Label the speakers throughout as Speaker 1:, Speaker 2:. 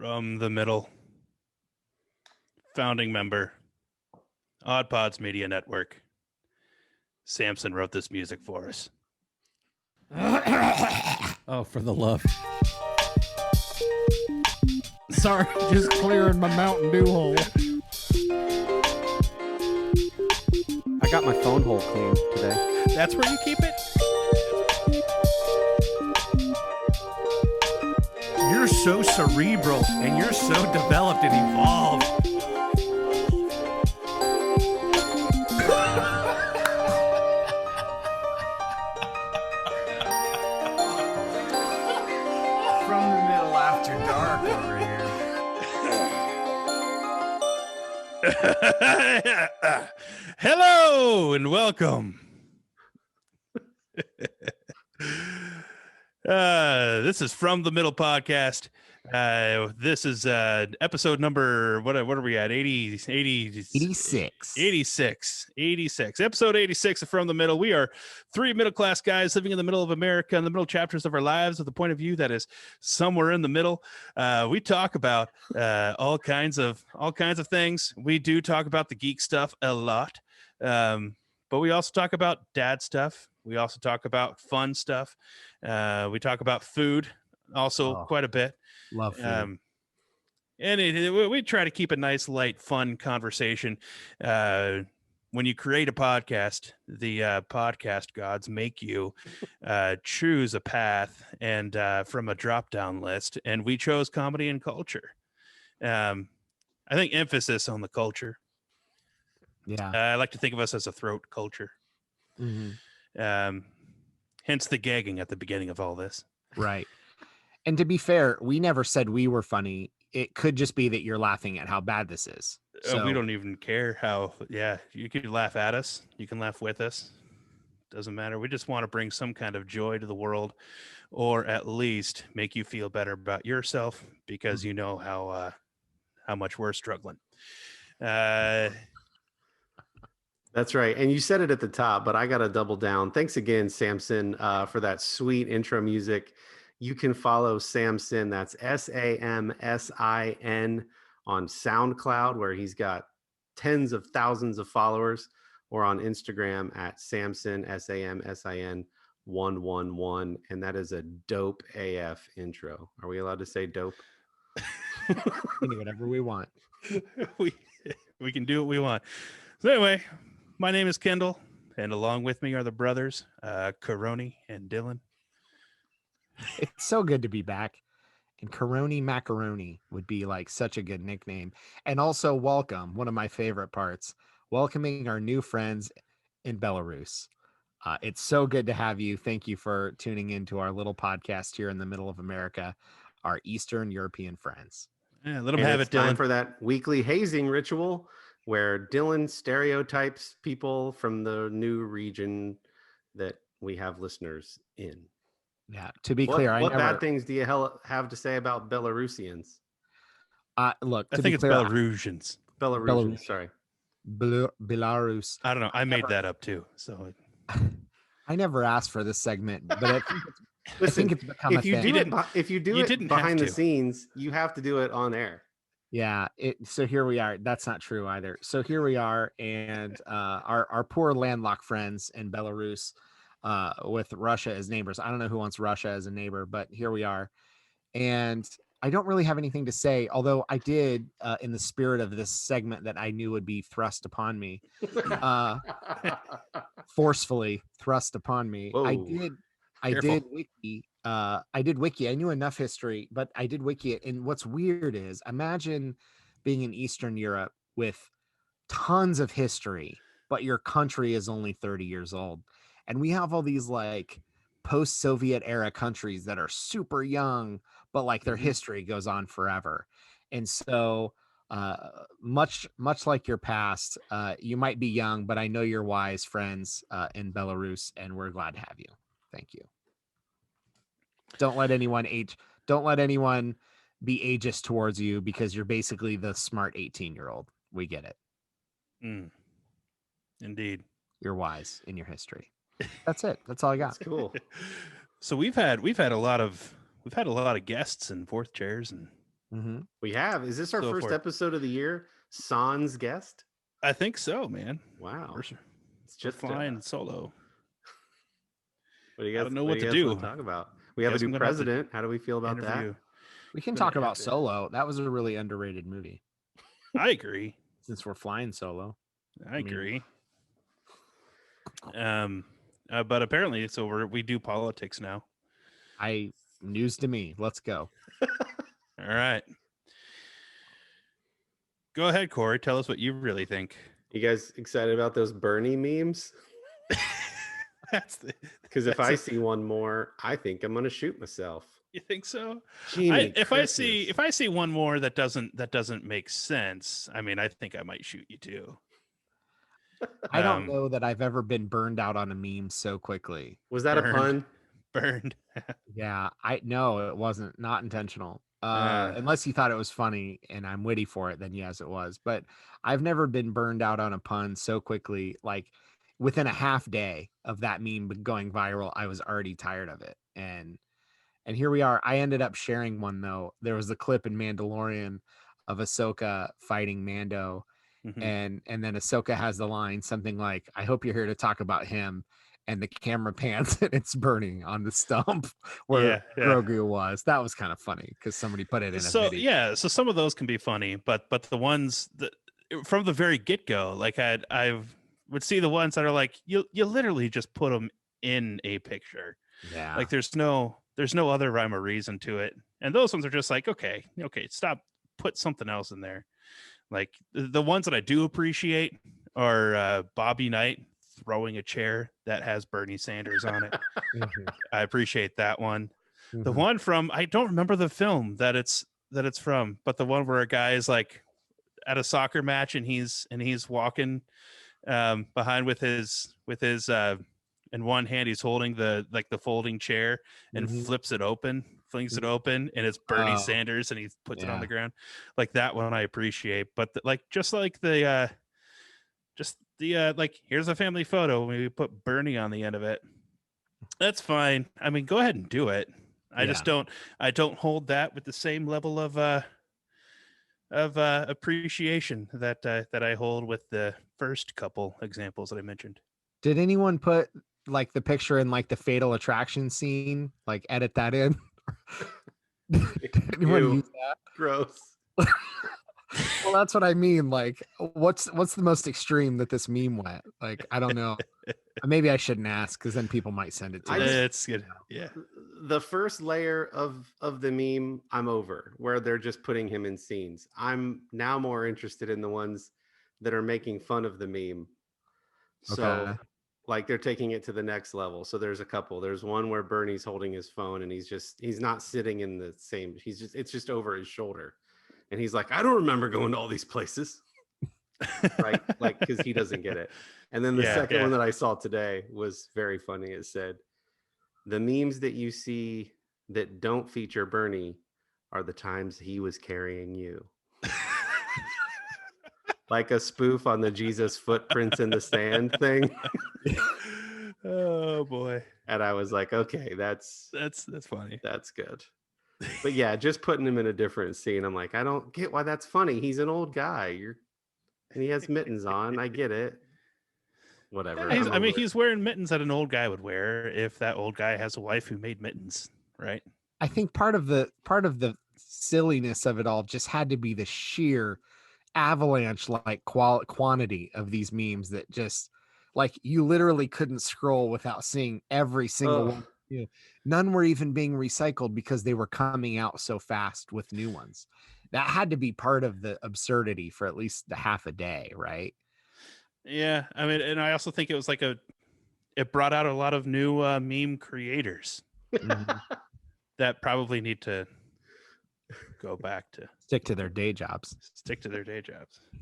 Speaker 1: From the middle, founding member, Odd Pods Media Network. Samson wrote this music for us.
Speaker 2: Oh, for the love. Sorry, just clearing my Mountain Dew hole.
Speaker 3: I got my phone hole cleaned today.
Speaker 1: That's where you keep it?
Speaker 4: You're so cerebral and you're so developed and evolved. From the middle after dark over
Speaker 1: here. Hello and welcome. This is From the Middle podcast. This is episode number, what are we at? 86. Episode 86 of From the Middle. We are three middle-class guys living in the middle of America, in the middle chapters of our lives with a point of view that is somewhere in the middle. We talk about all kinds of things. We do talk about the geek stuff a lot. But we also talk about dad stuff. We also talk about fun stuff. We talk about food also quite a bit.
Speaker 3: Love food.
Speaker 1: And we try to keep a nice, light, fun conversation. When you create a podcast, the podcast gods make you choose a path and from a drop-down list. And we chose comedy and culture. I think emphasis on the culture.
Speaker 3: Yeah.
Speaker 1: I like to think of us as a throat culture.
Speaker 3: Mm-hmm.
Speaker 1: Hence the gagging at the beginning of all this.
Speaker 3: Right. And to be fair, we never said we were funny. It could just be that you're laughing at how bad this is. So
Speaker 1: we don't even care how, you can laugh at us. You can laugh with us. Doesn't matter. We just want to bring some kind of joy to the world, or at least make you feel better about yourself because you know how much we're struggling.
Speaker 5: That's right. And you said it at the top, but I got to double down. Thanks again, Samson, for that sweet intro music. You can follow Samson, that's Samsin, on SoundCloud, where he's got tens of thousands of followers, or on Instagram at Samson, Samsin 111. And that is a dope AF intro. Are we allowed to say dope?
Speaker 3: We can do whatever we want.
Speaker 1: we can do what we want. So anyway, my name is Kendall, and along with me are the brothers, Kory and Dillon.
Speaker 3: It's so good to be back. And Coroni Macaroni would be like such a good nickname. And also welcome, one of my favorite parts, welcoming our new friends in Belarus. It's so good to have you. Thank you for tuning into our little podcast here in the middle of America, our Eastern European friends.
Speaker 1: Yeah, let them have it, Dillon.
Speaker 5: Time for that weekly hazing ritual where Dillon stereotypes people from the new region that we have listeners in.
Speaker 3: Yeah, to be clear,
Speaker 5: what bad things do you have to say about Belarusians?
Speaker 3: Look,
Speaker 1: I think it's Belarusians.
Speaker 5: Belarusians, sorry.
Speaker 3: Belarus.
Speaker 1: I don't know. I made that up too. So
Speaker 3: I never asked for this segment, but I think it's become
Speaker 5: if
Speaker 3: a
Speaker 5: you
Speaker 3: thing.
Speaker 5: If you do it behind the scenes, you have to do it on air.
Speaker 3: Yeah. So here we are. That's not true either. So here we are, and our poor landlocked friends in Belarus, with Russia as neighbors. I don't know who wants Russia as a neighbor, but here we are. And I don't really have anything to say, although I did, in the spirit of this segment that I knew would be thrust upon me, forcefully thrust upon me.
Speaker 5: Whoa.
Speaker 3: I did wiki. I knew enough history, but I did wiki it. And what's weird is, imagine being in Eastern Europe with tons of history, but your country is only 30 years old. And we have all these like post-Soviet era countries that are super young, but like their history goes on forever. And so much like your past, you might be young, but I know you're wise friends in Belarus, and we're glad to have you. Thank you. Don't let anyone be ageist towards you, because you're basically the smart 18-year-old. We get it.
Speaker 1: Indeed.
Speaker 3: You're wise in your history. That's it. That's all I got.
Speaker 5: That's cool.
Speaker 1: So we've had a lot of guests and fourth chairs and
Speaker 3: Mhm.
Speaker 5: We have. Is this our
Speaker 1: So
Speaker 5: first
Speaker 1: far.
Speaker 5: episode of the year? Sans guest?
Speaker 1: I think so, man.
Speaker 5: Wow.
Speaker 1: We're
Speaker 5: It's just
Speaker 1: flying solo.
Speaker 5: what do you
Speaker 1: I
Speaker 5: guys,
Speaker 1: don't know
Speaker 5: what
Speaker 1: what
Speaker 5: do
Speaker 1: to
Speaker 5: you guys want
Speaker 1: do.
Speaker 5: to talk about? We have a
Speaker 1: Guess
Speaker 5: new
Speaker 1: I'm gonna have to
Speaker 5: president. How do we feel about
Speaker 1: Interview.
Speaker 3: We can
Speaker 1: Gonna
Speaker 3: talk
Speaker 1: have
Speaker 3: about
Speaker 1: to-
Speaker 3: Solo. That was a really underrated movie
Speaker 1: I agree.
Speaker 3: since we're flying solo.
Speaker 1: I
Speaker 3: mean-
Speaker 1: agree. But apparently, so we do politics now.
Speaker 3: News to me. Let's go.
Speaker 1: All right. Go ahead, Kory. Tell us what you really think.
Speaker 5: You guys excited about those Bernie memes?
Speaker 1: That's the.
Speaker 5: Because if
Speaker 1: That's
Speaker 5: I
Speaker 1: a-
Speaker 5: see one more, I think I'm going to shoot myself.
Speaker 1: You think so?
Speaker 5: Genie,
Speaker 1: If I see one more that doesn't make sense, I mean, I think I might shoot you too.
Speaker 3: I don't
Speaker 1: Um,
Speaker 3: know that I've ever been burned out on a meme so quickly.
Speaker 5: Was that a
Speaker 1: Burned.
Speaker 5: pun?
Speaker 1: Burned.
Speaker 3: Yeah, no, it wasn't. Not intentional.
Speaker 1: Uh.
Speaker 3: Unless you thought it was funny and I'm witty for it, then yes, it was. But I've never been burned out on a pun so quickly. Like within a half day of that meme going viral, I was already tired of it. And here we are. I ended up sharing one though. There was a clip in Mandalorian of Ahsoka fighting Mando,
Speaker 1: Mhm.
Speaker 3: and then Ahsoka has the line something like, "I hope you're here to talk about him." And the camera pans and it's burning on the stump where
Speaker 1: Yeah.
Speaker 3: Grogu was. That was kind of funny because somebody put it in a
Speaker 1: So
Speaker 3: video.
Speaker 1: yeah, so some of those can be funny, but the ones that from the very get go, like I would see the ones that are like you literally just put them in a picture.
Speaker 3: Yeah.
Speaker 1: Like there's no other rhyme or reason to it, and those ones are just like okay, stop, put something else in there. Like the ones that I do appreciate are Bobby Knight throwing a chair that has Bernie Sanders on it. I appreciate that one. The
Speaker 3: Mhm.
Speaker 1: one from I don't remember the film that it's from, but the one where a guy is like at a soccer match and he's walking behind with his in one hand he's holding the folding chair and
Speaker 3: Mhm.
Speaker 1: flips it open, flings it open, and it's Bernie
Speaker 3: Oh,
Speaker 1: Sanders and he puts it on
Speaker 3: yeah.
Speaker 1: the ground. Like that one I appreciate, but like like here's a family photo, we put Bernie on the end of it. That's fine. I mean, go ahead and do it. I just don't hold that with the same level of appreciation that I hold with the first couple examples that I mentioned.
Speaker 3: Did anyone put like the picture in like the Fatal Attraction scene? Like edit that in? Did anyone
Speaker 5: Ew.
Speaker 3: use that?
Speaker 5: Gross.
Speaker 3: Well, that's what I mean. Like, what's the most extreme that this meme went? Like, I don't know. Maybe I shouldn't ask because then people might send it to
Speaker 5: I
Speaker 3: me.
Speaker 5: just-
Speaker 1: It's good. Yeah.
Speaker 5: The first layer of the meme, I'm over, where they're just putting him in scenes. I'm now more interested in the ones that are making fun of the meme. So
Speaker 3: Okay.
Speaker 5: like they're taking it to the next level. So there's a couple. There's one where Bernie's holding his phone and he's not sitting in the same, it's just over his shoulder. And he's like, I don't remember going to all these places. Right? Like, because he doesn't get it. And then the second one that I saw today was very funny. It said, the memes that you see that don't feature Bernie are the times he was carrying you. Like a spoof on the Jesus footprints in the sand thing.
Speaker 1: Oh boy.
Speaker 5: And I was like, okay, that's
Speaker 1: funny.
Speaker 5: That's good. But yeah, just putting him in a different scene. I'm like, I don't get why that's funny. He's an old guy. And he has mittens on. I get it. Whatever.
Speaker 1: Yeah, he's wearing mittens that an old guy would wear if that old guy has a wife who made mittens, right?
Speaker 3: I think part of the silliness of it all just had to be the sheer avalanche like quantity of these memes that just like you literally couldn't scroll without seeing every single one. You know, none were even being recycled because they were coming out so fast with new ones. That had to be part of the absurdity for at least the half a day, right?
Speaker 1: Yeah, I mean, and I also think it was like it brought out a lot of new meme creators that probably need to go back to
Speaker 3: stick to their day jobs.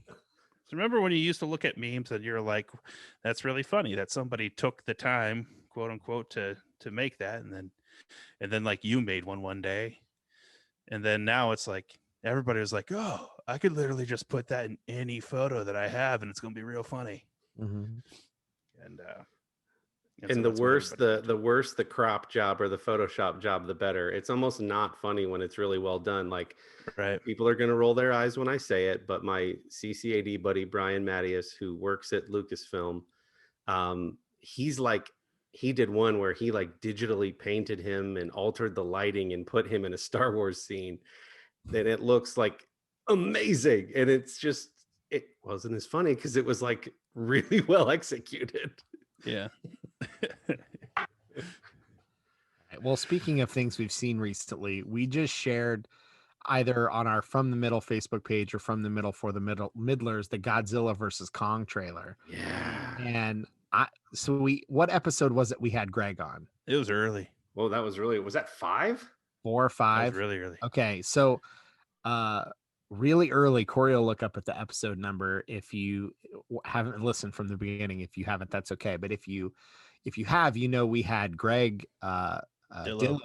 Speaker 1: So remember when you used to look at memes and you're like, that's really funny that somebody took the time, quote unquote, to make that, and then like you made one day, and then now it's like everybody was like, oh, I could literally just put that in any photo that I have and it's gonna be real funny.
Speaker 3: Mm-hmm.
Speaker 1: And And
Speaker 5: And
Speaker 1: so
Speaker 5: the
Speaker 1: that's what
Speaker 5: worse
Speaker 1: everybody-
Speaker 5: the worse the crop job or the Photoshop job, the better. It's almost not funny when it's really well done. Like
Speaker 1: right.
Speaker 5: people are going to roll their eyes when I say it, but my CCAD buddy Brian Mattias, who works at Lucasfilm, he's like he did one where he like digitally painted him and altered the lighting and put him in a Star Wars scene. Then it looks like amazing, and it wasn't as funny because it was like really well executed.
Speaker 1: Yeah.
Speaker 3: Well, speaking of things we've seen recently, we just shared either on our From the Middle Facebook page or From the Middle for the Middlers, the Godzilla versus Kong trailer.
Speaker 5: Yeah.
Speaker 3: And what episode was it we had Greg on?
Speaker 1: It was early.
Speaker 5: Well, was that 5?
Speaker 3: 4 or
Speaker 1: That
Speaker 3: 5?
Speaker 1: was really early.
Speaker 3: Okay, so really early, Kory will look up at the episode number if you haven't listened from the beginning. If you haven't, that's okay. But if you have, we had Greg Dillon,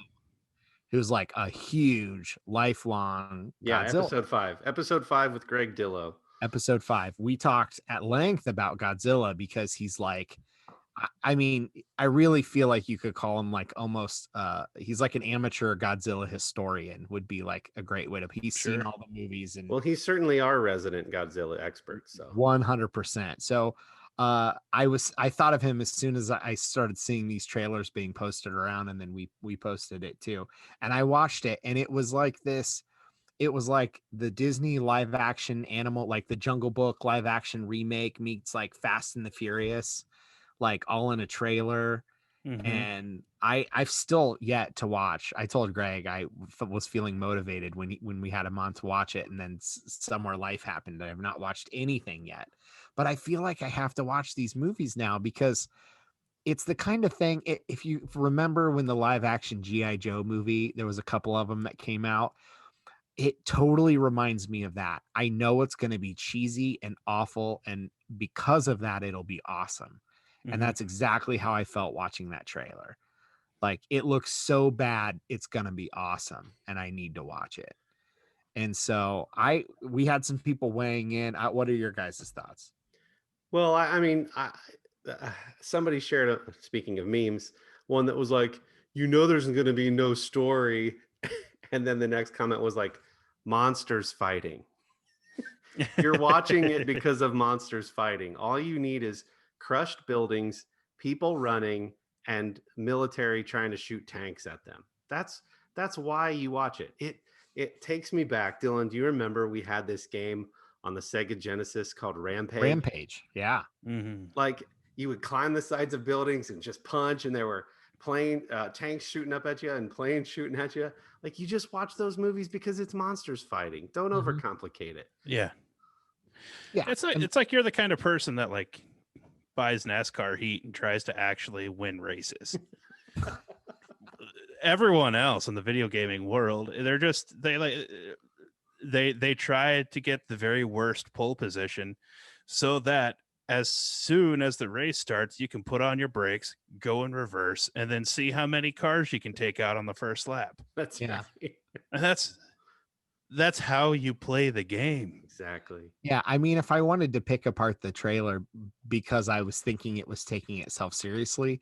Speaker 3: who's like a huge lifelong Godzilla.
Speaker 5: Episode 5 with Greg Dillo.
Speaker 3: Episode 5. We talked at length about Godzilla because he's like, I mean, I really feel like you could call him like almost he's like an amateur Godzilla historian would be like a great way to he's seen all the movies. And
Speaker 5: well, he's certainly our resident Godzilla expert, so
Speaker 3: 100%. So I thought of him as soon as I started seeing these trailers being posted around, and then we posted it too, and I watched it, and it was like this. It was like the Disney live action animal, like the Jungle Book live action remake meets like Fast and the Furious, like all in a trailer.
Speaker 1: Mhm.
Speaker 3: And I've still yet to watch. I told Greg I was feeling motivated when we had him on to watch it, and then somewhere life happened. I have not watched anything yet, but I feel like I have to watch these movies now because it's the kind of thing. If you remember when the live action G.I. Joe movie, there was a couple of them that came out. It totally reminds me of that. I know it's going to be cheesy and awful, and because of that, it'll be awesome. And that's exactly how I felt watching that trailer. Like, it looks so bad, it's going to be awesome, and I need to watch it. And so we had some people weighing in. What are your guys' thoughts?
Speaker 5: Well, I mean, somebody shared, speaking of memes, one that was like, there's going to be no story. And then the next comment was like, monsters fighting. You're watching it because of monsters fighting. All you need is crushed buildings, people running, and military trying to shoot tanks at them. That's why you watch it. It takes me back. Dillon, do you remember we had this game on the Sega Genesis called Rampage?
Speaker 3: Yeah.
Speaker 1: Mm-hmm.
Speaker 5: Like you would climb the sides of buildings and just punch, and there were tanks shooting up at you and planes shooting at you. Like, you just watch those movies because it's monsters fighting. Don't overcomplicate it.
Speaker 1: Yeah.
Speaker 3: Yeah.
Speaker 1: It's like you're the kind of person that like buys NASCAR heat and tries to actually win races. Everyone else in the video gaming world, they try to get the very worst pole position so that as soon as the race starts, you can put on your brakes, go in reverse, and then see how many cars you can take out on the first lap.
Speaker 5: That's
Speaker 3: Yeah.
Speaker 5: right.
Speaker 1: And that's how you play the game.
Speaker 5: Exactly.
Speaker 3: Yeah, I mean, if I wanted to pick apart the trailer because I was thinking it was taking itself seriously,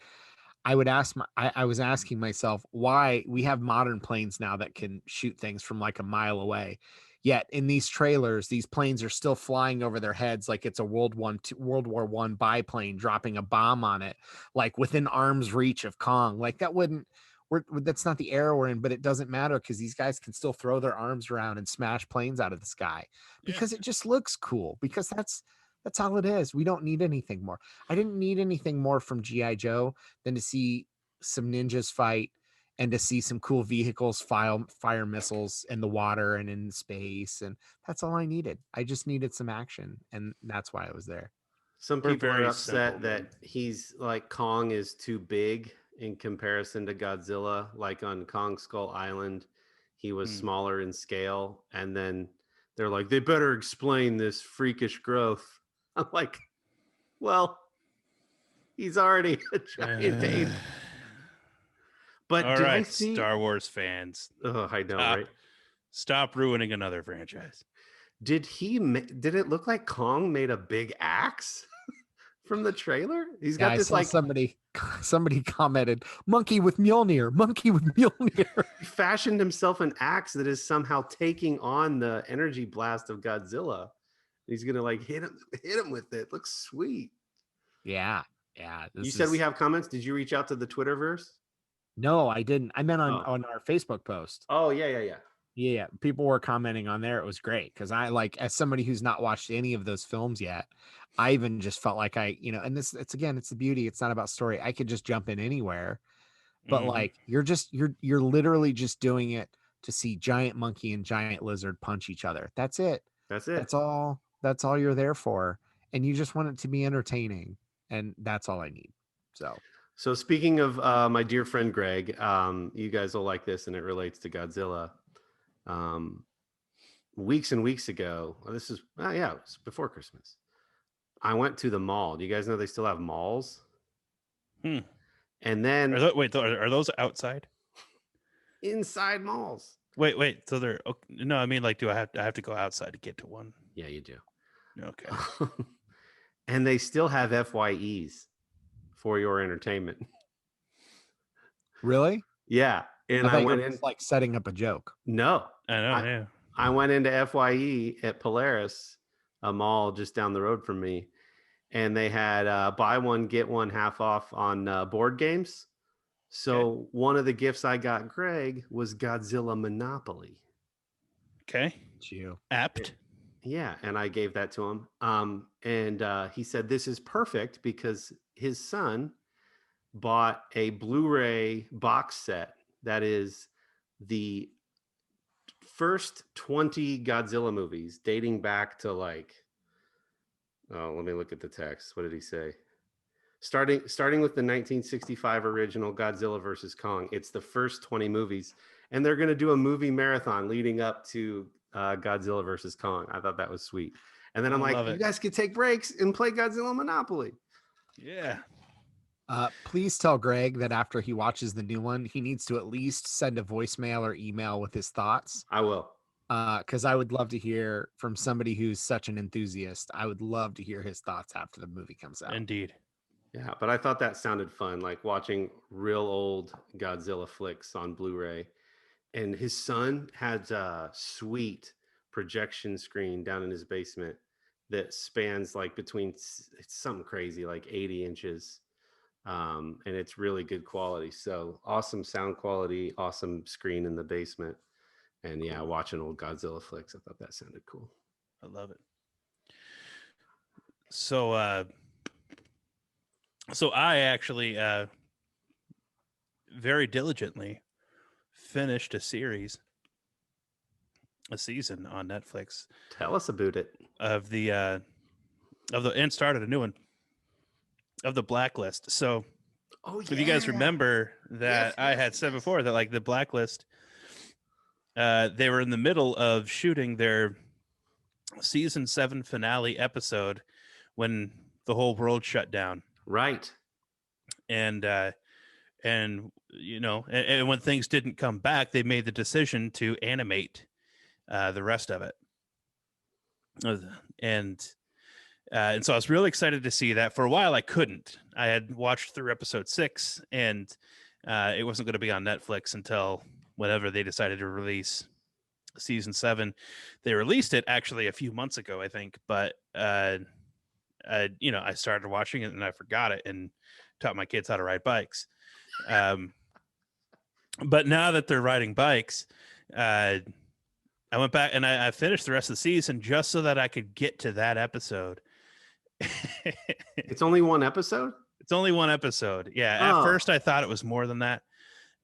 Speaker 3: I would I was asking myself why we have modern planes now that can shoot things from like a mile away. Yet in these trailers, these planes are still flying over their heads like it's a World War I biplane dropping a bomb on it, like within arm's reach of Kong. Like that's not the era we're in, but it doesn't matter because these guys can still throw their arms around and smash planes out of the sky because it just looks cool, because that's all it is. We don't need anything more. I didn't need anything more from G.I. Joe than to see some ninjas fight and to see some cool vehicles fire missiles in the water and in space. And that's all I needed. I just needed some action. And that's why I was there.
Speaker 5: Some
Speaker 1: We're
Speaker 5: people are
Speaker 1: very
Speaker 5: upset
Speaker 1: simple, man.
Speaker 5: that he's like Kong is too big in comparison to Godzilla. Like on Kong Skull Island, he was smaller in scale. And then they're like, they better explain this freakish growth. I'm like, well, he's already a giant ape. But
Speaker 1: All
Speaker 5: did I
Speaker 1: right,
Speaker 5: see
Speaker 1: Star Wars fans,
Speaker 5: Oh, I know,
Speaker 1: Stop.
Speaker 5: right?
Speaker 1: stop ruining another franchise.
Speaker 5: Did it look like Kong made a big axe from the trailer? He's
Speaker 3: Yeah,
Speaker 5: got
Speaker 3: I
Speaker 5: this
Speaker 3: saw
Speaker 5: like
Speaker 3: somebody commented, monkey with Mjolnir, monkey with Mjolnir.
Speaker 5: he fashioned himself an axe that is somehow taking on the energy blast of Godzilla. He's gonna like hit him with it. Looks sweet.
Speaker 3: Yeah.
Speaker 5: You said we have comments. Did you reach out to the Twitterverse?
Speaker 3: No, I didn't. I meant
Speaker 5: Oh.
Speaker 3: on our Facebook post.
Speaker 5: Oh yeah.
Speaker 3: Yeah, people were commenting on there. It was great because I like, as somebody who's not watched any of those films yet, I even just felt like and it's the beauty. It's not about story. I could just jump in anywhere, but like you're literally just doing it to see giant monkey and giant lizard punch each other. That's it.
Speaker 5: That's it.
Speaker 3: That's all you're there for, and you just want it to be entertaining, and that's all I need.
Speaker 5: So speaking of my dear friend Greg, you guys will like this, and it relates to Godzilla. Weeks and weeks ago, it was before Christmas. I went to the mall. Do you guys know they still have malls? And then
Speaker 1: are those outside?
Speaker 5: Inside malls.
Speaker 1: Wait. So they're no. I mean, like, do I have to go outside to get to one?
Speaker 5: Yeah, you do.
Speaker 1: Okay.
Speaker 5: And they still have FYEs for your entertainment.
Speaker 3: Really?
Speaker 5: Yeah. And I went in
Speaker 3: like setting up a joke.
Speaker 5: No,
Speaker 1: I know. Yeah.
Speaker 5: I went into FYE at Polaris, a mall just down the road from me, and they had buy one get one half off on board games. So one of the gifts I got Greg was Godzilla Monopoly.
Speaker 1: Okay. Apt.
Speaker 5: Yeah, and I gave that to him. And he said this is perfect because his son bought a Blu-ray box set that is the first 20 Godzilla movies dating back to like, oh, let me look at the text. What did he say? Starting with the 1965 original Godzilla versus Kong. It's the first 20 movies, and they're going to do a movie marathon leading up to Godzilla versus Kong. I thought that was sweet. And then I'm like, you guys could take breaks and play Godzilla Monopoly.
Speaker 1: Yeah.
Speaker 3: Please tell Greg that after he watches the new one, he needs to at least send a voicemail or email with his thoughts.
Speaker 5: I will.
Speaker 3: Because I would love to hear from somebody who's such an enthusiast. I would love to hear his thoughts after the movie comes out.
Speaker 1: Indeed.
Speaker 5: Yeah, but I thought that sounded fun, like watching real old Godzilla flicks on Blu-ray. And his son had a sweet projection screen down in his basement that spans like it's something crazy, like 80 inches. And it's really good quality. So awesome sound quality, awesome screen in the basement. And yeah, watching old Godzilla flicks, I thought that sounded cool.
Speaker 1: I love it. So I actually very diligently finished a season on Netflix.
Speaker 5: Tell us about it.
Speaker 1: And started a new one of the Blacklist. So if you guys remember that I had said before that like the Blacklist, they were in the middle of shooting their season 7 finale episode when the whole world shut down.
Speaker 5: Right.
Speaker 1: And when things didn't come back, they made the decision to animate the rest of it. And so I was really excited to see that. For a while, I couldn't. I had watched through episode 6, and it wasn't going to be on Netflix until whenever they decided to release season 7. They released it actually a few months ago, I think, but I started watching it and I forgot it and taught my kids how to ride bikes. But now that they're riding bikes, I went back and I finished the rest of the season just so that I could get to that episode.
Speaker 5: It's only one episode?
Speaker 1: It's only one episode. Yeah. At first I thought it was more than that.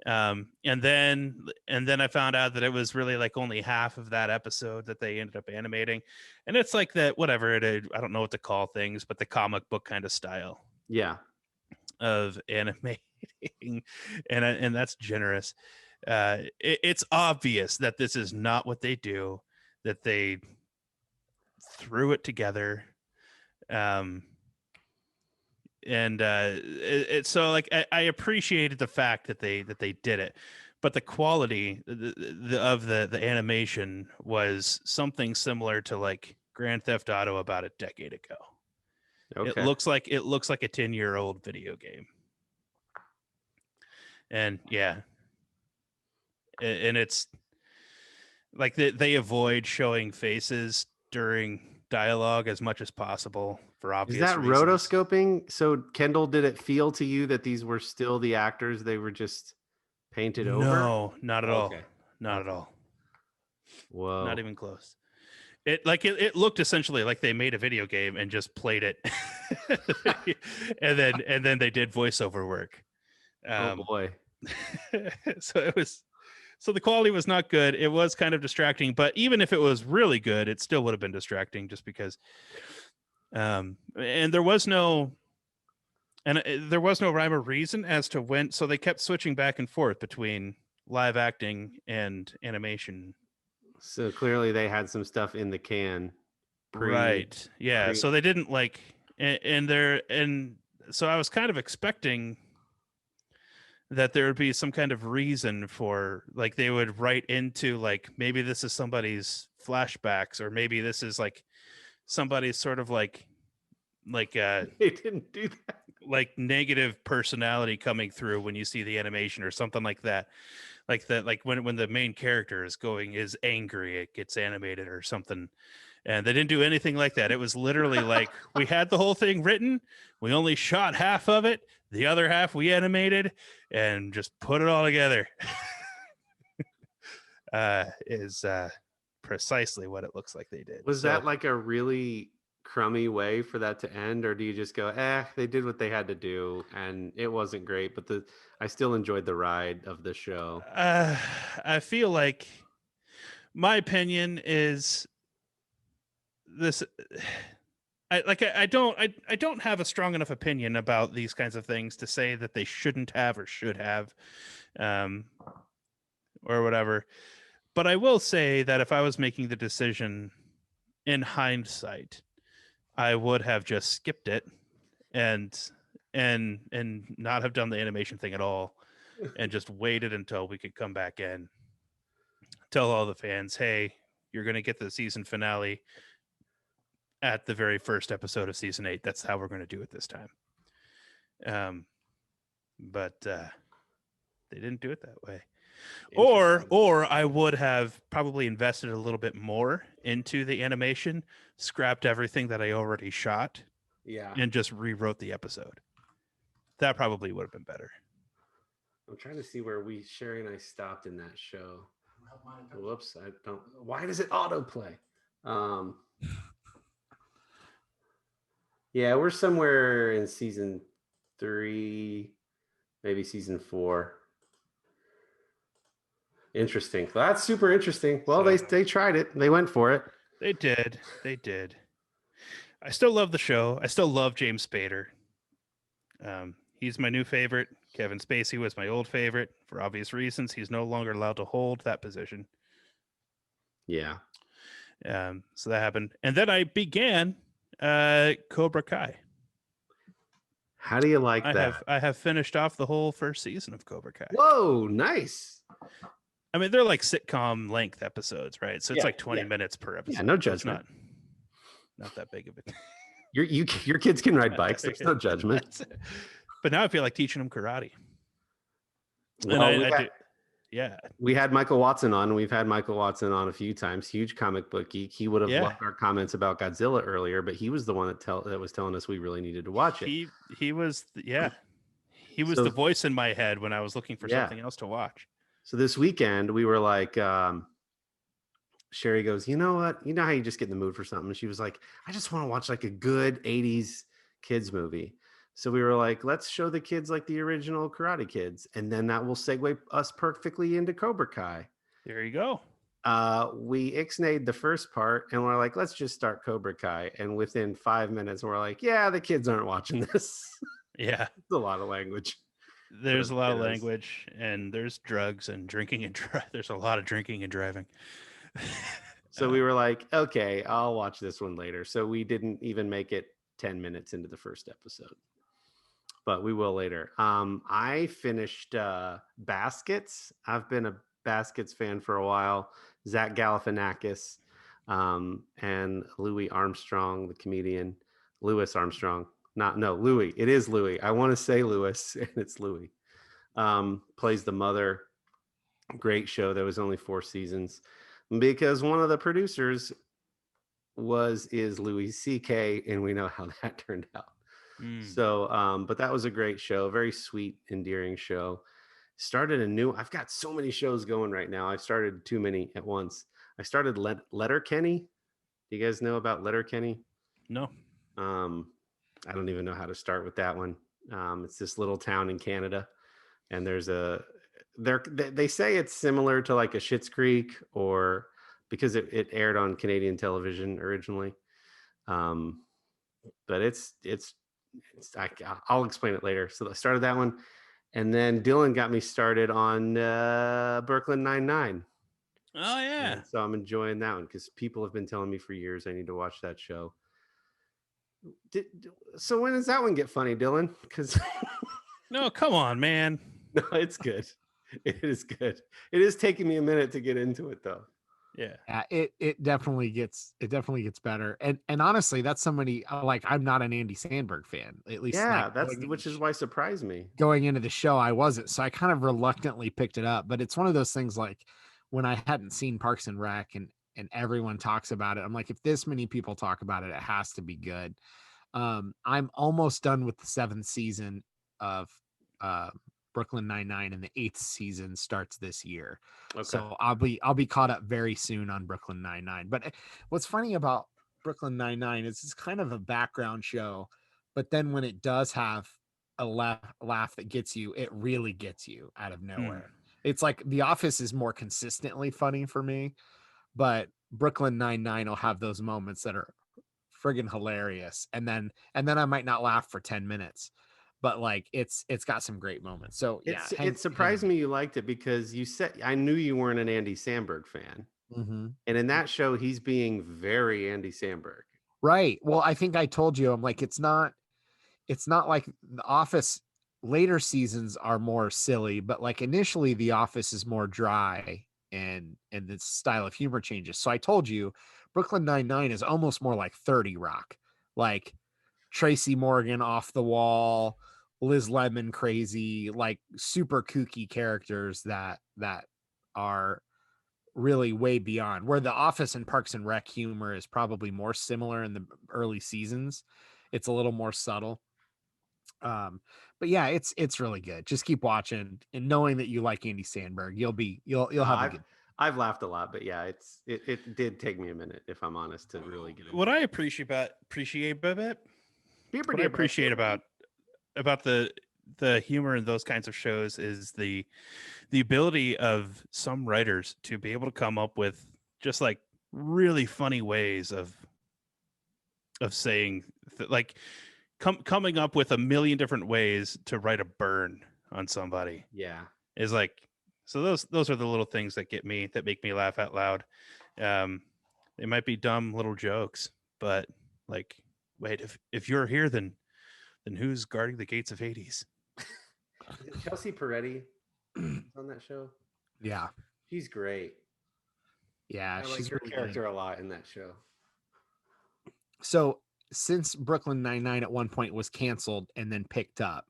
Speaker 1: And then I found out that it was really like only half of that episode that they ended up animating. And it's like that, whatever it is, I don't know what to call things, but the comic book kind of style.
Speaker 5: Yeah.
Speaker 1: Of animating. And that's generous. It's obvious that this is not what they do, that they threw it together. It's so like I appreciated the fact that they did it, but the quality of the animation was something similar to like Grand Theft Auto about a decade ago.
Speaker 5: Okay.
Speaker 1: It looks like a 10-year-old video game. And yeah. And it's like they avoid showing faces during dialogue as much as possible for obvious
Speaker 5: Is that
Speaker 1: reasons.
Speaker 5: rotoscoping? So Kendall, did it feel to you that these were still the actors? They were just painted over?
Speaker 1: No, not at all.
Speaker 5: Okay.
Speaker 1: Not at all.
Speaker 5: Whoa.
Speaker 1: Not even close. It looked essentially like they made a video game and just played it, and then they did voiceover work.
Speaker 5: Oh boy.
Speaker 1: So the quality was not good. It was kind of distracting, but even if it was really good, it still would have been distracting just because. And there was no rhyme or reason as to when. So they kept switching back and forth between live acting and animation.
Speaker 5: So clearly they had some stuff in the can.
Speaker 1: Right. Yeah. So they didn't like, and so I was kind of expecting that there would be some kind of reason for, like, they would write into, like, maybe this is somebody's flashbacks, or maybe this is like somebody's sort of like
Speaker 5: they didn't do that.
Speaker 1: Like negative personality coming through when you see the animation or something like that. Like that, like when the main character is angry, it gets animated or something. And they didn't do anything like that. It was literally like, we had the whole thing written, we only shot half of it, the other half we animated and just put it all together. Is precisely what it looks like they did.
Speaker 5: Was that like a really crummy way for that to end, or do you just go, they did what they had to do and it wasn't great, but I still enjoyed the ride of the show?
Speaker 1: I feel like my opinion is this. I don't have a strong enough opinion about these kinds of things to say that they shouldn't have or should have, or whatever. But I will say that if I was making the decision in hindsight, I would have just skipped it and not have done the animation thing at all, and just waited until we could come back in, tell all the fans, hey, you're going to get the season finale at the very first episode of season 8. That's how we're going to do it this time. But they didn't do it that way. Or I would have probably invested a little bit more into the animation, scrapped everything that I already shot, and just rewrote the episode. That probably would have been better.
Speaker 5: I'm trying to see where Sherry and I stopped in that show. Whoops, I don't. Why does it autoplay? Yeah, we're somewhere in season 3, maybe season 4. Interesting. That's super interesting. Well, they tried it. They went for it.
Speaker 1: They did. I still love the show. I still love James Spader. He's my new favorite. Kevin Spacey was my old favorite for obvious reasons. He's no longer allowed to hold that position.
Speaker 5: Yeah.
Speaker 1: So that happened. And then I began Cobra Kai.
Speaker 5: How do you like that?
Speaker 1: I have finished off the whole first season of Cobra Kai.
Speaker 5: Whoa, nice.
Speaker 1: I mean, they're like sitcom length episodes, right? So it's like 20 minutes per episode.
Speaker 5: Yeah, no judgment.
Speaker 1: Not that big of it.
Speaker 5: Your kids can ride bikes. There's no judgment.
Speaker 1: But now I feel like teaching them karate.
Speaker 5: Well,
Speaker 1: yeah.
Speaker 5: We had Michael Watson on. We've had Michael Watson on a few times. Huge comic book geek. He would have loved our comments about Godzilla earlier, but he was the one that was telling us we really needed to watch it.
Speaker 1: He was the voice in my head when I was looking for something else to watch.
Speaker 5: So this weekend we were like, Sherry goes, you know what? You know how you just get in the mood for something? She was like, I just want to watch like a good 80s kids movie. So we were like, let's show the kids like the original Karate Kids. And then that will segue us perfectly into Cobra Kai.
Speaker 1: There you go.
Speaker 5: We ixnayed the first part and we're like, let's just start Cobra Kai. And within 5 minutes, we're like, yeah, the kids aren't watching this.
Speaker 1: Yeah.
Speaker 5: It's a lot of language.
Speaker 1: There's a lot of language, and there's drugs and drinking and there's a lot of drinking and driving.
Speaker 5: So we were like, okay, I'll watch this one later. So we didn't even make it 10 minutes into the first episode, but we will later. I finished Baskets. I've been a Baskets fan for a while. Zach Galifianakis and Louis Armstrong, the comedian. Louis Armstrong. No, Louis. It is Louis. I want to say Louis, and it's Louis. Plays the mother. Great show. There was only 4 seasons because one of the producers is Louis C.K. and we know how that turned out. So, but that was a great show. Very sweet, endearing show. I've got so many shows going right now. I've started too many at once. I started Letterkenny. Do you guys know about Letterkenny?
Speaker 1: No.
Speaker 5: I don't even know how to start with that one. It's this little town in Canada, and they say it's similar to like a Schitt's Creek, or because it aired on Canadian television originally. But I'll explain it later. So I started that one, and then Dillon got me started on Brooklyn Nine-Nine.
Speaker 1: Oh yeah.
Speaker 5: And so I'm enjoying that one because people have been telling me for years I need to watch that show. So when does that one get funny, Dillon? Because
Speaker 1: No, come on, man.
Speaker 5: no, it's good. It is good. It is taking me a minute to get into it though.
Speaker 1: Yeah.
Speaker 3: It definitely gets better. And honestly, that's somebody like, I'm not an Andy Samberg fan, at least.
Speaker 5: Yeah, which is why it surprised me.
Speaker 3: Going into the show, I wasn't. So I kind of reluctantly picked it up. But it's one of those things like when I hadn't seen Parks and Rec and everyone talks about it, I'm like, if this many people talk about it, it has to be good. I'm almost done with the 7th season of Brooklyn Nine-Nine, and the 8th season starts this year. Okay. So I'll be caught up very soon on Brooklyn Nine-Nine. But what's funny about Brooklyn Nine-Nine is it's kind of a background show, but then when it does have a laugh that gets you, it really gets you out of nowhere. It's like The Office is more consistently funny for me, but Brooklyn Nine-Nine will have those moments that are friggin' hilarious, and then I might not laugh for 10 minutes, but like it's got some great moments. So yeah,
Speaker 5: it surprised me you liked it because you said, I knew you weren't an Andy Samberg fan.
Speaker 3: Mm-hmm.
Speaker 5: And in that show, he's being very Andy Samberg.
Speaker 3: Right. Well, I think I told you, I'm like, it's not like The Office. Later seasons are more silly, but like initially The Office is more dry and the style of humor changes. So I told you Brooklyn Nine-Nine is almost more like 30 Rock, like Tracy Morgan off the wall, Liz Lemon crazy, like super kooky characters that are really way beyond where The Office and Parks and Rec humor is probably more similar in the early seasons. It's a little more subtle. But yeah, it's really good. Just keep watching, and knowing that you like Andy Samberg, you'll have a good.
Speaker 5: I've laughed a lot, but yeah, it did take me a minute, if I'm honest, to really get it.
Speaker 1: What I appreciate about the humor in those kinds of shows is the ability of some writers to be able to come up with just like really funny ways of saying like coming up with a million different ways to write a burn on somebody.
Speaker 5: Yeah,
Speaker 1: is like, so those are the little things that get me, that make me laugh out loud. They might be dumb little jokes, but like, wait, if you're here, then who's guarding the gates of Hades?
Speaker 5: Chelsea Peretti on that show.
Speaker 3: Yeah,
Speaker 5: she's great.
Speaker 3: Yeah,
Speaker 5: I like her character a lot in that show.
Speaker 3: So since Brooklyn Nine-Nine at one point was canceled and then picked up,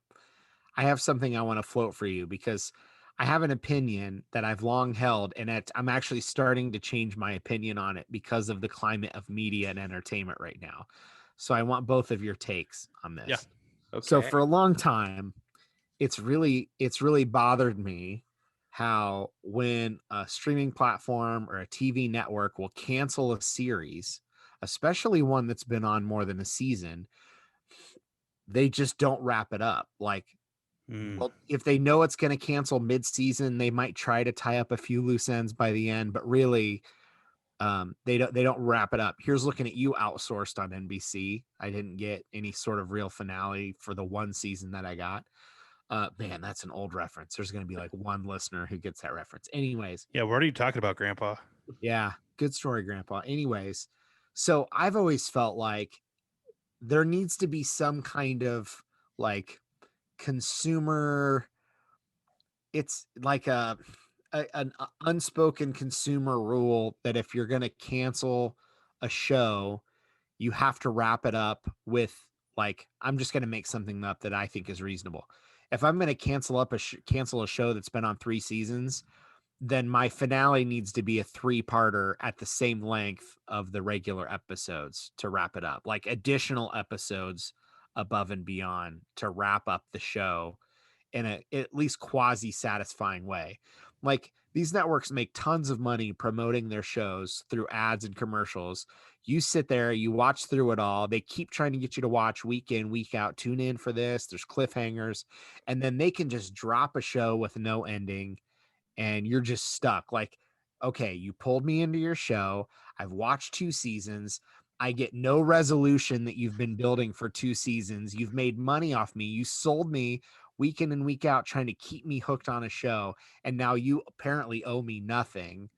Speaker 3: I have something I want to float for you, because I have an opinion that I've long held, and I'm actually starting to change my opinion on it because of the climate of media and entertainment right now. So I want both of your takes on this.
Speaker 1: Yeah.
Speaker 5: Okay.
Speaker 3: So for a long time, it's really bothered me how when a streaming platform or a TV network will cancel a series, especially one that's been on more than a season, they just don't wrap it up. Like, well, if they know it's going to cancel mid-season, they might try to tie up a few loose ends by the end, but really, they don't wrap it up. Here's Looking at You outsourced on NBC. I didn't get any sort of real finale for the one season that I got. Man, that's an old reference. There's going to be like one listener who gets that reference. Anyways.
Speaker 1: Yeah, what are you talking about, Grandpa?
Speaker 3: Yeah, good story, Grandpa. Anyways, so I've always felt like there needs to be some kind of like consumer, it's like an unspoken consumer rule that if you're going to cancel a show, you have to wrap it up with, like, I'm just going to make something up that I think is reasonable. If I'm going to cancel a show that's been on 3 seasons, then my finale needs to be a 3-parter at the same length of the regular episodes to wrap it up, like additional episodes above and beyond to wrap up the show in a at least quasi satisfying way. Like, these networks make tons of money promoting their shows through ads and commercials. You sit there, you watch through it all. They keep trying to get you to watch week in, week out. Tune in for this. There's cliffhangers. And then they can just drop a show with no ending and you're just stuck. Like, okay, you pulled me into your show. I've watched 2 seasons. I get no resolution that you've been building for 2 seasons. You've made money off me. You sold me week in and week out trying to keep me hooked on a show. And now you apparently owe me nothing.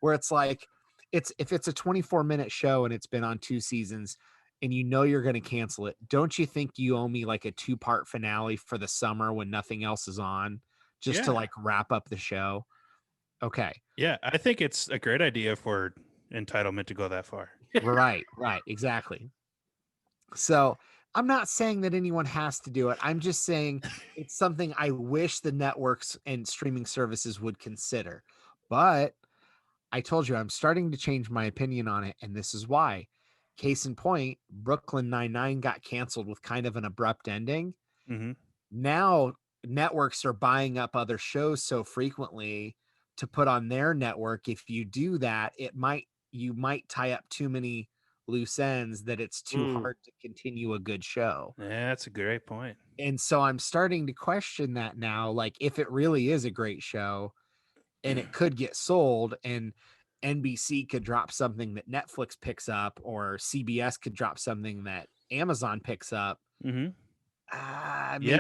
Speaker 3: Where it's like, if it's a 24-minute show and it's been on 2 seasons and you know you're going to cancel it, don't you think you owe me like a 2-part finale for the summer when nothing else is on, just to like wrap up the show? Okay.
Speaker 1: Yeah, I think it's a great idea for entitlement to go that far.
Speaker 3: Right, exactly. So I'm not saying that anyone has to do it. I'm just saying it's something I wish the networks and streaming services would consider. But I told you I'm starting to change my opinion on it, and this is why. Case in point, Brooklyn Nine-Nine got canceled with kind of an abrupt ending.
Speaker 1: Mm-hmm.
Speaker 3: Now networks are buying up other shows so frequently to put on their network. If you do that, you might tie up too many loose ends that it's too hard to continue a good show.
Speaker 1: Yeah, that's a great point.
Speaker 3: And so I'm starting to question that now. Like, if it really is a great show and it could get sold and NBC could drop something that Netflix picks up, or CBS could drop something that Amazon picks up.
Speaker 1: Mm-hmm.
Speaker 3: Maybe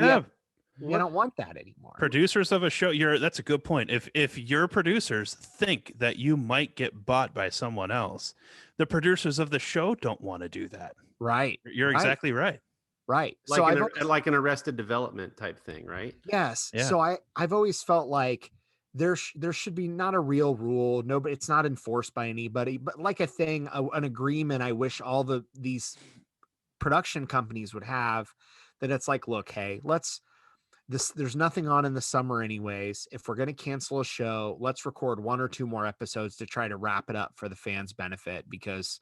Speaker 3: I don't want that anymore.
Speaker 1: Producers of a show, that's a good point. If your producers think that you might get bought by someone else, the producers of the show don't want to do that.
Speaker 3: Right.
Speaker 1: You're exactly right.
Speaker 3: Right.
Speaker 5: Like
Speaker 3: so
Speaker 5: like an Arrested Development type thing, right?
Speaker 3: Yes.
Speaker 1: Yeah.
Speaker 3: So I've always felt like there should be not a real rule. Nobody, it's not enforced by anybody, but like a thing, an agreement. I wish all these production companies would have, that it's like, look, hey, there's nothing on in the summer anyways. If we're going to cancel a show, let's record 1 or 2 more episodes to try to wrap it up for the fans' benefit, because,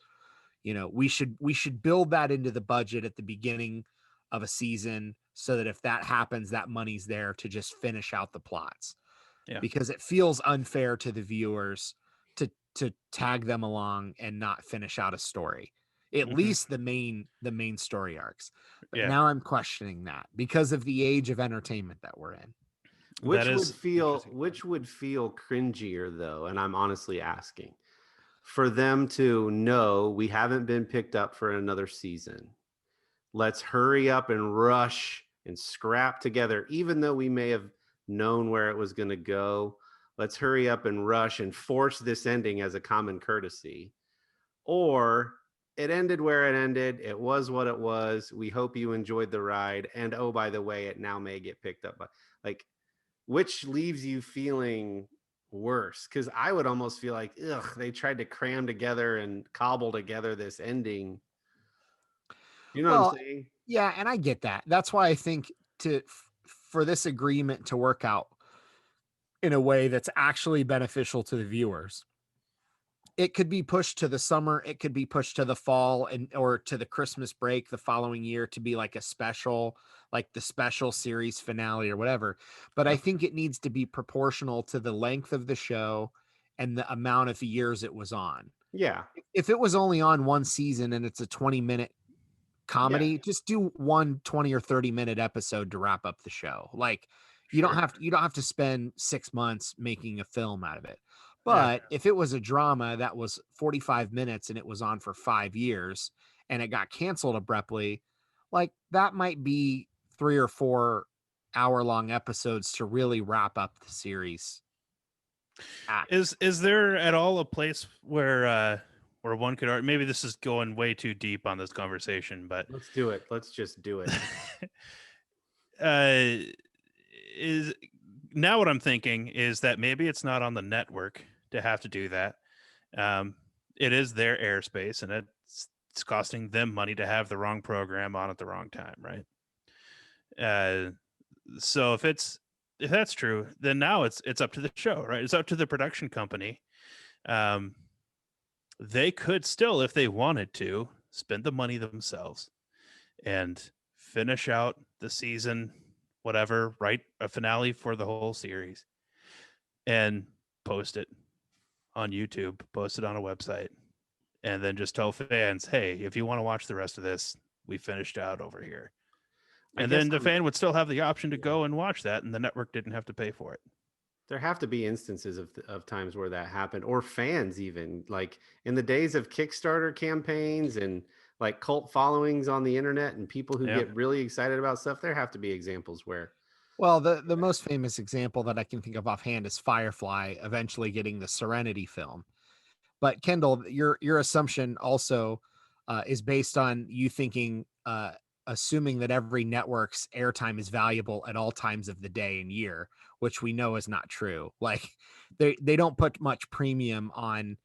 Speaker 3: you know, we should build that into the budget at the beginning of a season, so that if that happens, that money's there to just finish out the plots.
Speaker 1: Yeah.
Speaker 3: Because it feels unfair to the viewers to tag them along and not finish out a story, at least the main story arcs. But now I'm questioning that because of the age of entertainment that we're in.
Speaker 5: Which would feel cringier, though, and I'm honestly asking, for them to know we haven't been picked up for another season. Let's hurry up and rush and scrap together, even though we may have known where it was going to go. Let's hurry up and rush and force this ending as a common courtesy. Or it ended where it ended. It was what it was. We hope you enjoyed the ride. And oh, by the way, it now may get picked up by, like, which leaves you feeling worse? Because I would almost feel like, ugh, they tried to cram together and cobble together this ending. You know what I'm saying?
Speaker 3: Yeah, and I get that. That's why I think for this agreement to work out in a way that's actually beneficial to the viewers, it could be pushed to the summer, it could be pushed to the fall, or to the Christmas break the following year to be like a special, like the special series finale or whatever. But I think it needs to be proportional to the length of the show and the amount of years it was on.
Speaker 5: Yeah.
Speaker 3: If it was only on 1 season and it's a 20-minute comedy, just do 1 20 or 30-minute episode to wrap up the show. Like, you don't have to spend 6 months making a film out of it. But if it was a drama that was 45 minutes and it was on for 5 years and it got canceled abruptly, like, that might be 3 or 4 hour-long episodes to really wrap up the series.
Speaker 1: Is there at all a place where one could argue, maybe this is going way too deep on this conversation, but
Speaker 5: let's do it. Let's just do it.
Speaker 1: Is now what I'm thinking is that maybe it's not on the network to have to do that. It is their airspace, and it's costing them money to have the wrong program on at the wrong time, right? So if that's true, then now it's up to the show, right? It's up to the production company. They could still, if they wanted to, spend the money themselves and finish out the season, whatever, write a finale for the whole series and post it on YouTube, post it on a website, and then just tell fans, hey, if you want to watch the rest of this, we finished out over here. And then the fan would still have the option to go and watch that, and the network didn't have to pay for it.
Speaker 5: There have to be instances of times where that happened, or fans even, like in the days of Kickstarter campaigns and like cult followings on the internet and people who get really excited about stuff. There have to be examples where.
Speaker 3: Well, the most famous example that I can think of offhand is Firefly eventually getting the Serenity film. But Kendall, your assumption also is based on you thinking, assuming that every network's airtime is valuable at all times of the day and year, which we know is not true. Like they don't put much premium on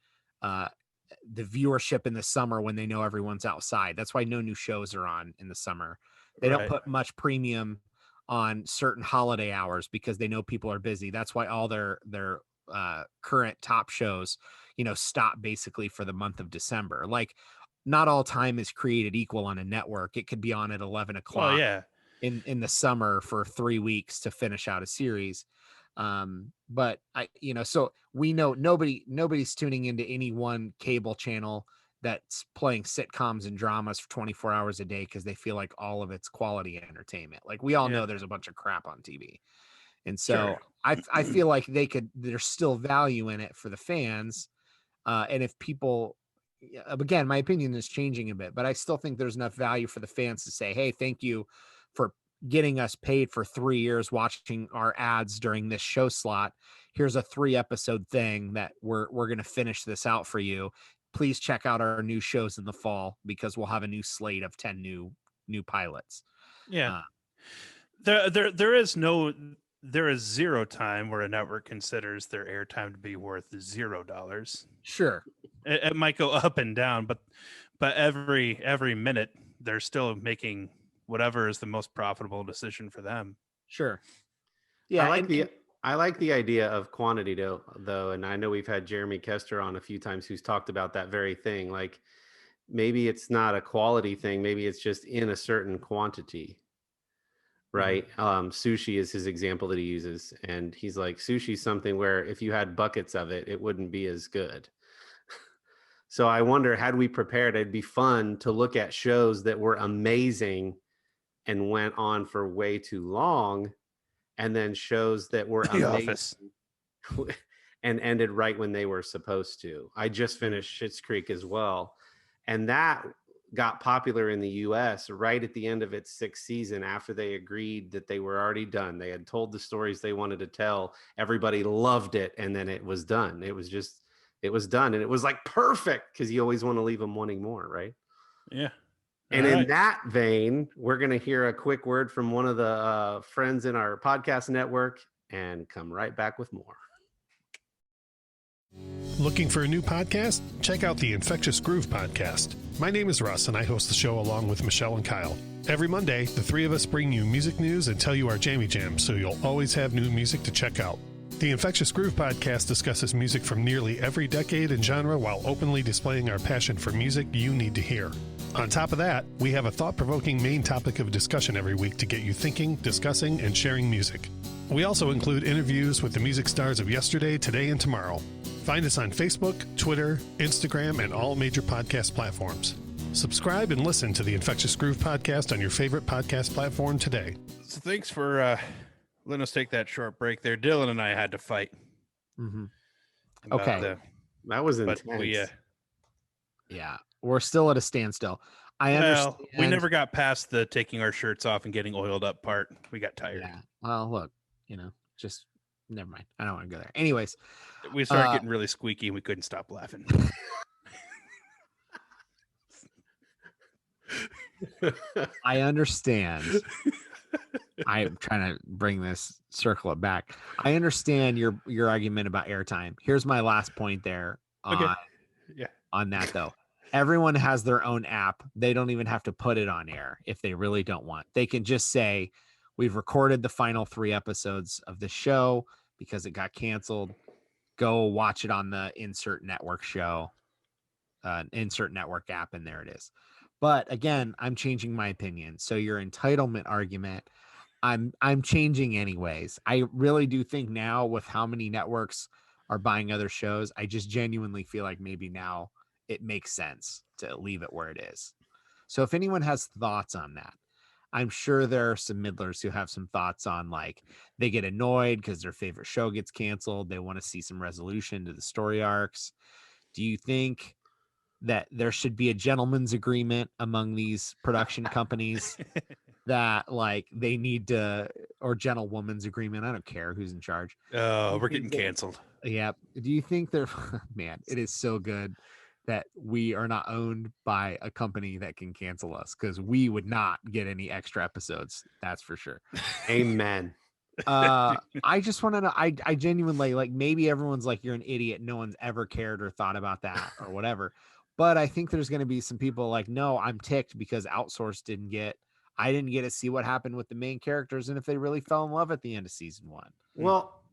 Speaker 3: the viewership in the summer when they know everyone's outside. That's why no new shows are on in the summer. They don't put much premium on certain holiday hours because they know people are busy. That's why all their current top shows, stop basically for the month of December. Like not all time is created equal on a network. It could be on at 11 o'clock in the summer for 3 weeks to finish out a series. But so we know nobody's tuning into any one cable channel that's playing sitcoms and dramas for 24 hours a day because they feel like all of it's quality entertainment. Like we all know there's a bunch of crap on TV. And so I feel like there's still value in it for the fans. And if people, again, my opinion is changing a bit, but I still think there's enough value for the fans to say, hey, thank you for getting us paid for 3 years watching our ads during this show slot. Here's a 3-episode thing that we're going to finish this out for you. Please check out our new shows in the fall because we'll have a new slate of 10 new pilots.
Speaker 1: Yeah. There is zero time where a network considers their airtime to be worth $0.
Speaker 3: Sure.
Speaker 1: It might go up and down, but every minute they're still making whatever is the most profitable decision for them.
Speaker 3: Sure. Yeah.
Speaker 5: I like the idea of quantity though. And I know we've had Jeremy Kester on a few times who's talked about that very thing. Like maybe it's not a quality thing. Maybe it's just in a certain quantity. Right. Sushi is his example that he uses. And he's like, sushi's something where if you had buckets of it, it wouldn't be as good. So I wonder, had we prepared, it'd be fun to look at shows that were amazing and went on for way too long, and then shows that were amazing and ended right when they were supposed to. I just finished Schitt's Creek as well. And that got popular in the US right at the end of its 6th season after they agreed that they were already done. They had told the stories they wanted to tell. Everybody loved it. And then it was done. It was done. And it was like perfect because you always want to leave them wanting more, right?
Speaker 1: Yeah.
Speaker 5: And in that vein, we're going to hear a quick word from one of the friends in our podcast network and come right back with more.
Speaker 6: Looking for a new podcast? Check out the Infectious Groove podcast. My name is Russ, and I host the show along with Michelle and Kyle. Every Monday, the three of us bring you music news and tell you our jammy jams, so you'll always have new music to check out. The Infectious Groove podcast discusses music from nearly every decade and genre while openly displaying our passion for music you need to hear. On top of that, we have a thought-provoking main topic of discussion every week to get you thinking, discussing, and sharing music. We also include interviews with the music stars of yesterday, today, and tomorrow. Find us on Facebook, Twitter, Instagram, and all major podcast platforms. Subscribe and listen to the Infectious Groove podcast on your favorite podcast platform today.
Speaker 1: So thanks for letting us take that short break there. Dillon and I had to fight.
Speaker 3: Mm-hmm. Okay.
Speaker 5: That was intense.
Speaker 3: Yeah, we're still at a standstill. I understand.
Speaker 1: We never got past the taking our shirts off and getting oiled up part. We got tired.
Speaker 3: Yeah. Well, look, just never mind. I don't want to go there. Anyways,
Speaker 1: we started getting really squeaky and we couldn't stop laughing.
Speaker 3: I understand. I'm trying to circle it back. I understand your argument about airtime. Here's my last point there on that though. Everyone has their own app. They don't even have to put it on air if they really don't want. They can just say, we've recorded the final 3 episodes of the show because it got canceled. Go watch it on the insert network show, insert network app, and there it is. But again, I'm changing my opinion. So your entitlement argument, I'm changing anyways. I really do think now, with how many networks are buying other shows, I just genuinely feel like maybe now it makes sense to leave it where it is. So if anyone has thoughts on that, I'm sure there are some middlers who have some thoughts on, like, they get annoyed because their favorite show gets canceled. They want to see some resolution to the story arcs. Do you think that there should be a gentleman's agreement among these production companies that, like, they need to, or gentlewoman's agreement? I don't care who's in charge.
Speaker 1: Oh, we're getting canceled.
Speaker 3: Yeah. Do you think they're, man, it is so good that we are not owned by a company that can cancel us, because we would not get any extra episodes. That's for sure.
Speaker 5: Amen.
Speaker 3: I just want to know, I genuinely, like, maybe everyone's like, you're an idiot. No one's ever cared or thought about that or whatever. But I think there's going to be some people like, no, I'm ticked because Outsourced I didn't get to see what happened with the main characters and if they really fell in love at the end of season 1.
Speaker 5: Well,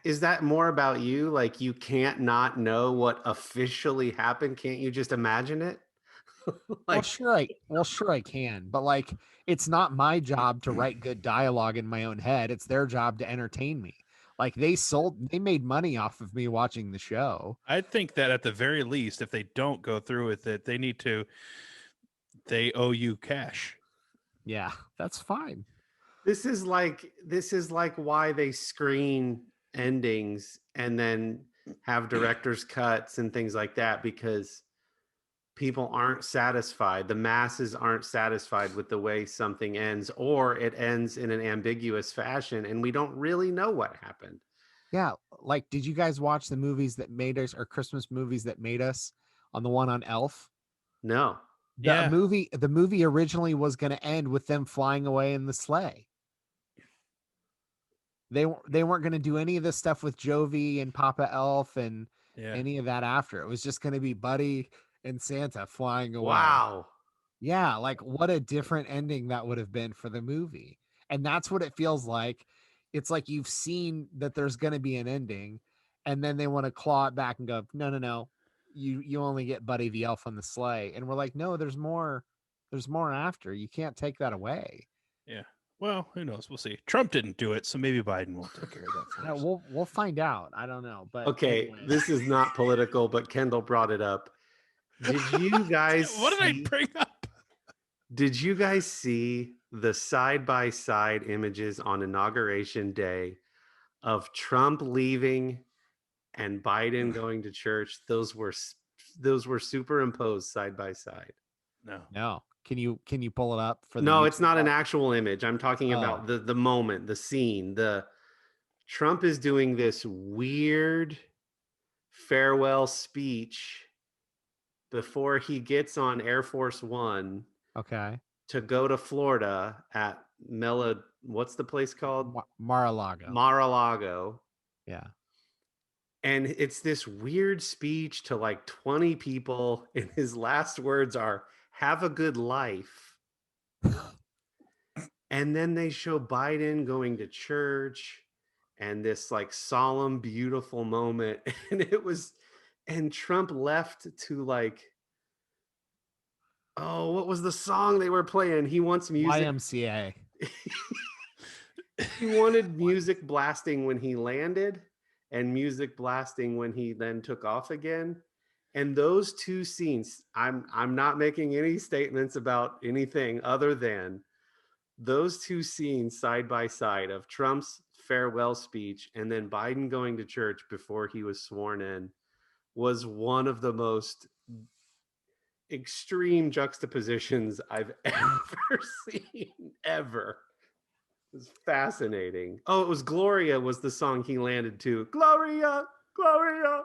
Speaker 5: is that more about you? Like, you can't not know what officially happened? Can't you just imagine it?
Speaker 3: Well, sure I can, but, like, it's not my job to write good dialogue in my own head. It's their job to entertain me. Like, they made money off of me watching the show.
Speaker 1: I think that at the very least, if they don't go through with it, they owe you cash.
Speaker 3: Yeah, that's fine.
Speaker 5: This is like why they screen endings and then have director's cuts and things like that, because people aren't satisfied. The masses aren't satisfied with the way something ends, or it ends in an ambiguous fashion and we don't really know what happened.
Speaker 3: Yeah, like, did you guys watch the movies that made us, or Christmas movies that made us, on the one on Elf?
Speaker 5: No.
Speaker 1: Yeah.
Speaker 3: The movie originally was going to end with them flying away in the sleigh. They weren't going to do any of this stuff with Jovi and Papa Elf and any of that after. It was just going to be Buddy and Santa flying away.
Speaker 5: Wow.
Speaker 3: Yeah, like, what a different ending that would have been for the movie. And that's what it feels like. It's like you've seen that there's going to be an ending, and then they want to claw it back and go, no. You only get Buddy the Elf on the sleigh. And we're like, no, there's more after. You can't take that away.
Speaker 1: Yeah. Well, who knows? We'll see. Trump didn't do it, so maybe Biden will take care of that for us.
Speaker 3: We'll find out. I don't know. But
Speaker 5: okay,
Speaker 3: anyway.
Speaker 5: This is not political, but Kendall brought it up. Did you guys
Speaker 1: what did I bring up?
Speaker 5: Did you guys see the side-by-side images on Inauguration Day of Trump leaving and Biden going to church? Those were superimposed side by side.
Speaker 3: No. Can you pull it up for the
Speaker 5: No,
Speaker 3: YouTube
Speaker 5: it's not an actual image. I'm talking about the moment, the scene. Trump is doing this weird farewell speech before he gets on Air Force One.
Speaker 3: Okay.
Speaker 5: To go to Florida at what's the place called?
Speaker 3: Mar-a-Lago.
Speaker 5: Mar-a-Lago.
Speaker 3: Yeah. And
Speaker 5: it's this weird speech to like 20 people, and his last words are, "Have a good life." And then they show Biden going to church and this like solemn, beautiful moment. And Trump left to like, oh, what was the song they were playing? He wants music.
Speaker 3: YMCA.
Speaker 5: He wanted music blasting when he landed and music blasting when he then took off again. And those two scenes, I'm not making any statements about anything other than those two scenes side by side of Trump's farewell speech and then Biden going to church before he was sworn in was one of the most extreme juxtapositions I've ever seen, ever. It was fascinating. Oh, it was Gloria was the song he landed to. Gloria, Gloria.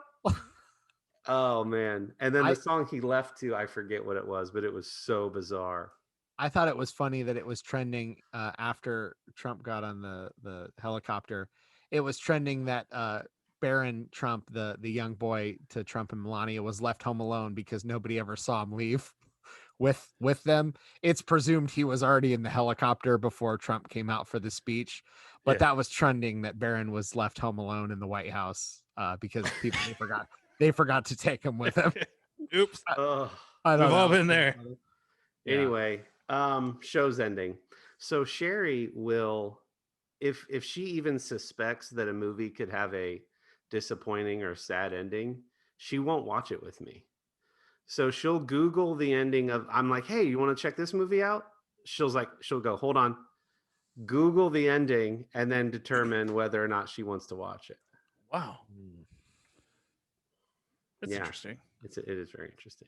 Speaker 5: Oh, man. And then the song he left to, I forget what it was, but it was so bizarre.
Speaker 3: I thought it was funny that it was trending after Trump got on the helicopter. It was trending that Barron Trump, the young boy to Trump and Melania, was left home alone because nobody ever saw him leave with them. It's presumed he was already in the helicopter before Trump came out for the speech, but that was trending that Barron was left home alone in the White House because people they forgot to take him with him.
Speaker 1: Oops.
Speaker 3: I
Speaker 1: We've
Speaker 3: don't
Speaker 1: all
Speaker 3: know.
Speaker 1: been there.
Speaker 3: Yeah.
Speaker 5: Anyway, show's ending. So Sherry will, if she even suspects that a movie could have a disappointing or sad ending, she won't watch it with me. So she'll Google the ending of, I'm like, hey, you want to check this movie out? She'll go, hold on, Google the ending, and then determine whether or not she wants to watch it.
Speaker 1: Wow. That's interesting.
Speaker 5: It is very interesting.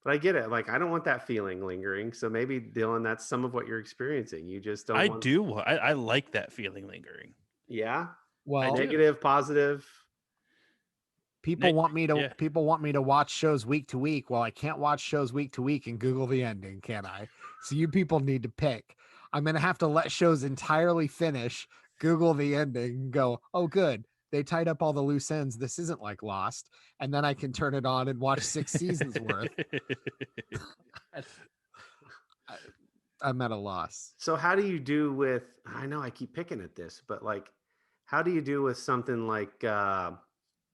Speaker 5: But I get it. Like, I don't want that feeling lingering. So maybe, Dillon, that's some of what you're experiencing. You just don't
Speaker 1: I like that feeling lingering.
Speaker 5: Yeah.
Speaker 3: Well,
Speaker 5: negative, positive.
Speaker 3: People want me to watch shows week to week. Well, I can't watch shows week to week and Google the ending, can I? So you people need to pick. I'm going to have to let shows entirely finish, Google the ending, and go, oh, good. They tied up all the loose ends. This isn't like Lost. And then I can turn it on and watch 6 seasons worth. I'm at a loss.
Speaker 5: So how do you do with, I know I keep picking at this, but like, how do you do with something like,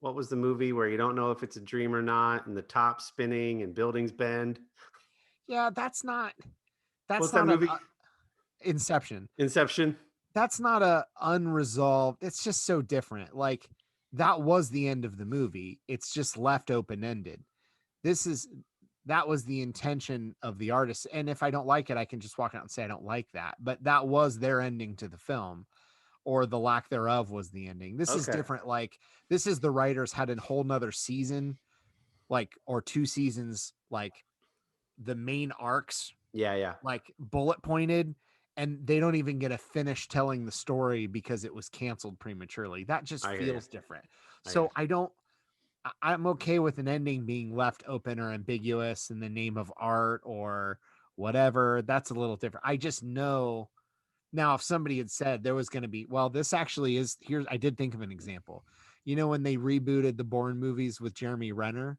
Speaker 5: what was the movie where you don't know if it's a dream or not, and the top spinning and buildings bend?
Speaker 3: Yeah, that's not
Speaker 5: What's that movie?
Speaker 3: Inception. That's not a unresolved. It's just so different. Like, that was the end of the movie. It's just left open-ended. That was the intention of the artist. And if I don't like it, I can just walk out and say I don't like that. But that was their ending to the film, or the lack thereof was the ending. This is different. Like, this is the writers had a whole nother season, like, or 2 seasons, like the main arcs.
Speaker 5: Yeah.
Speaker 3: Like, bullet pointed, and they don't even get to finish telling the story because it was canceled prematurely. That just feels different. So I'm okay with an ending being left open or ambiguous in the name of art or whatever. That's a little different. I just know now, if somebody had said there was going to be, well, this actually is here. I did think of an example. You know, when they rebooted the Bourne movies with Jeremy Renner,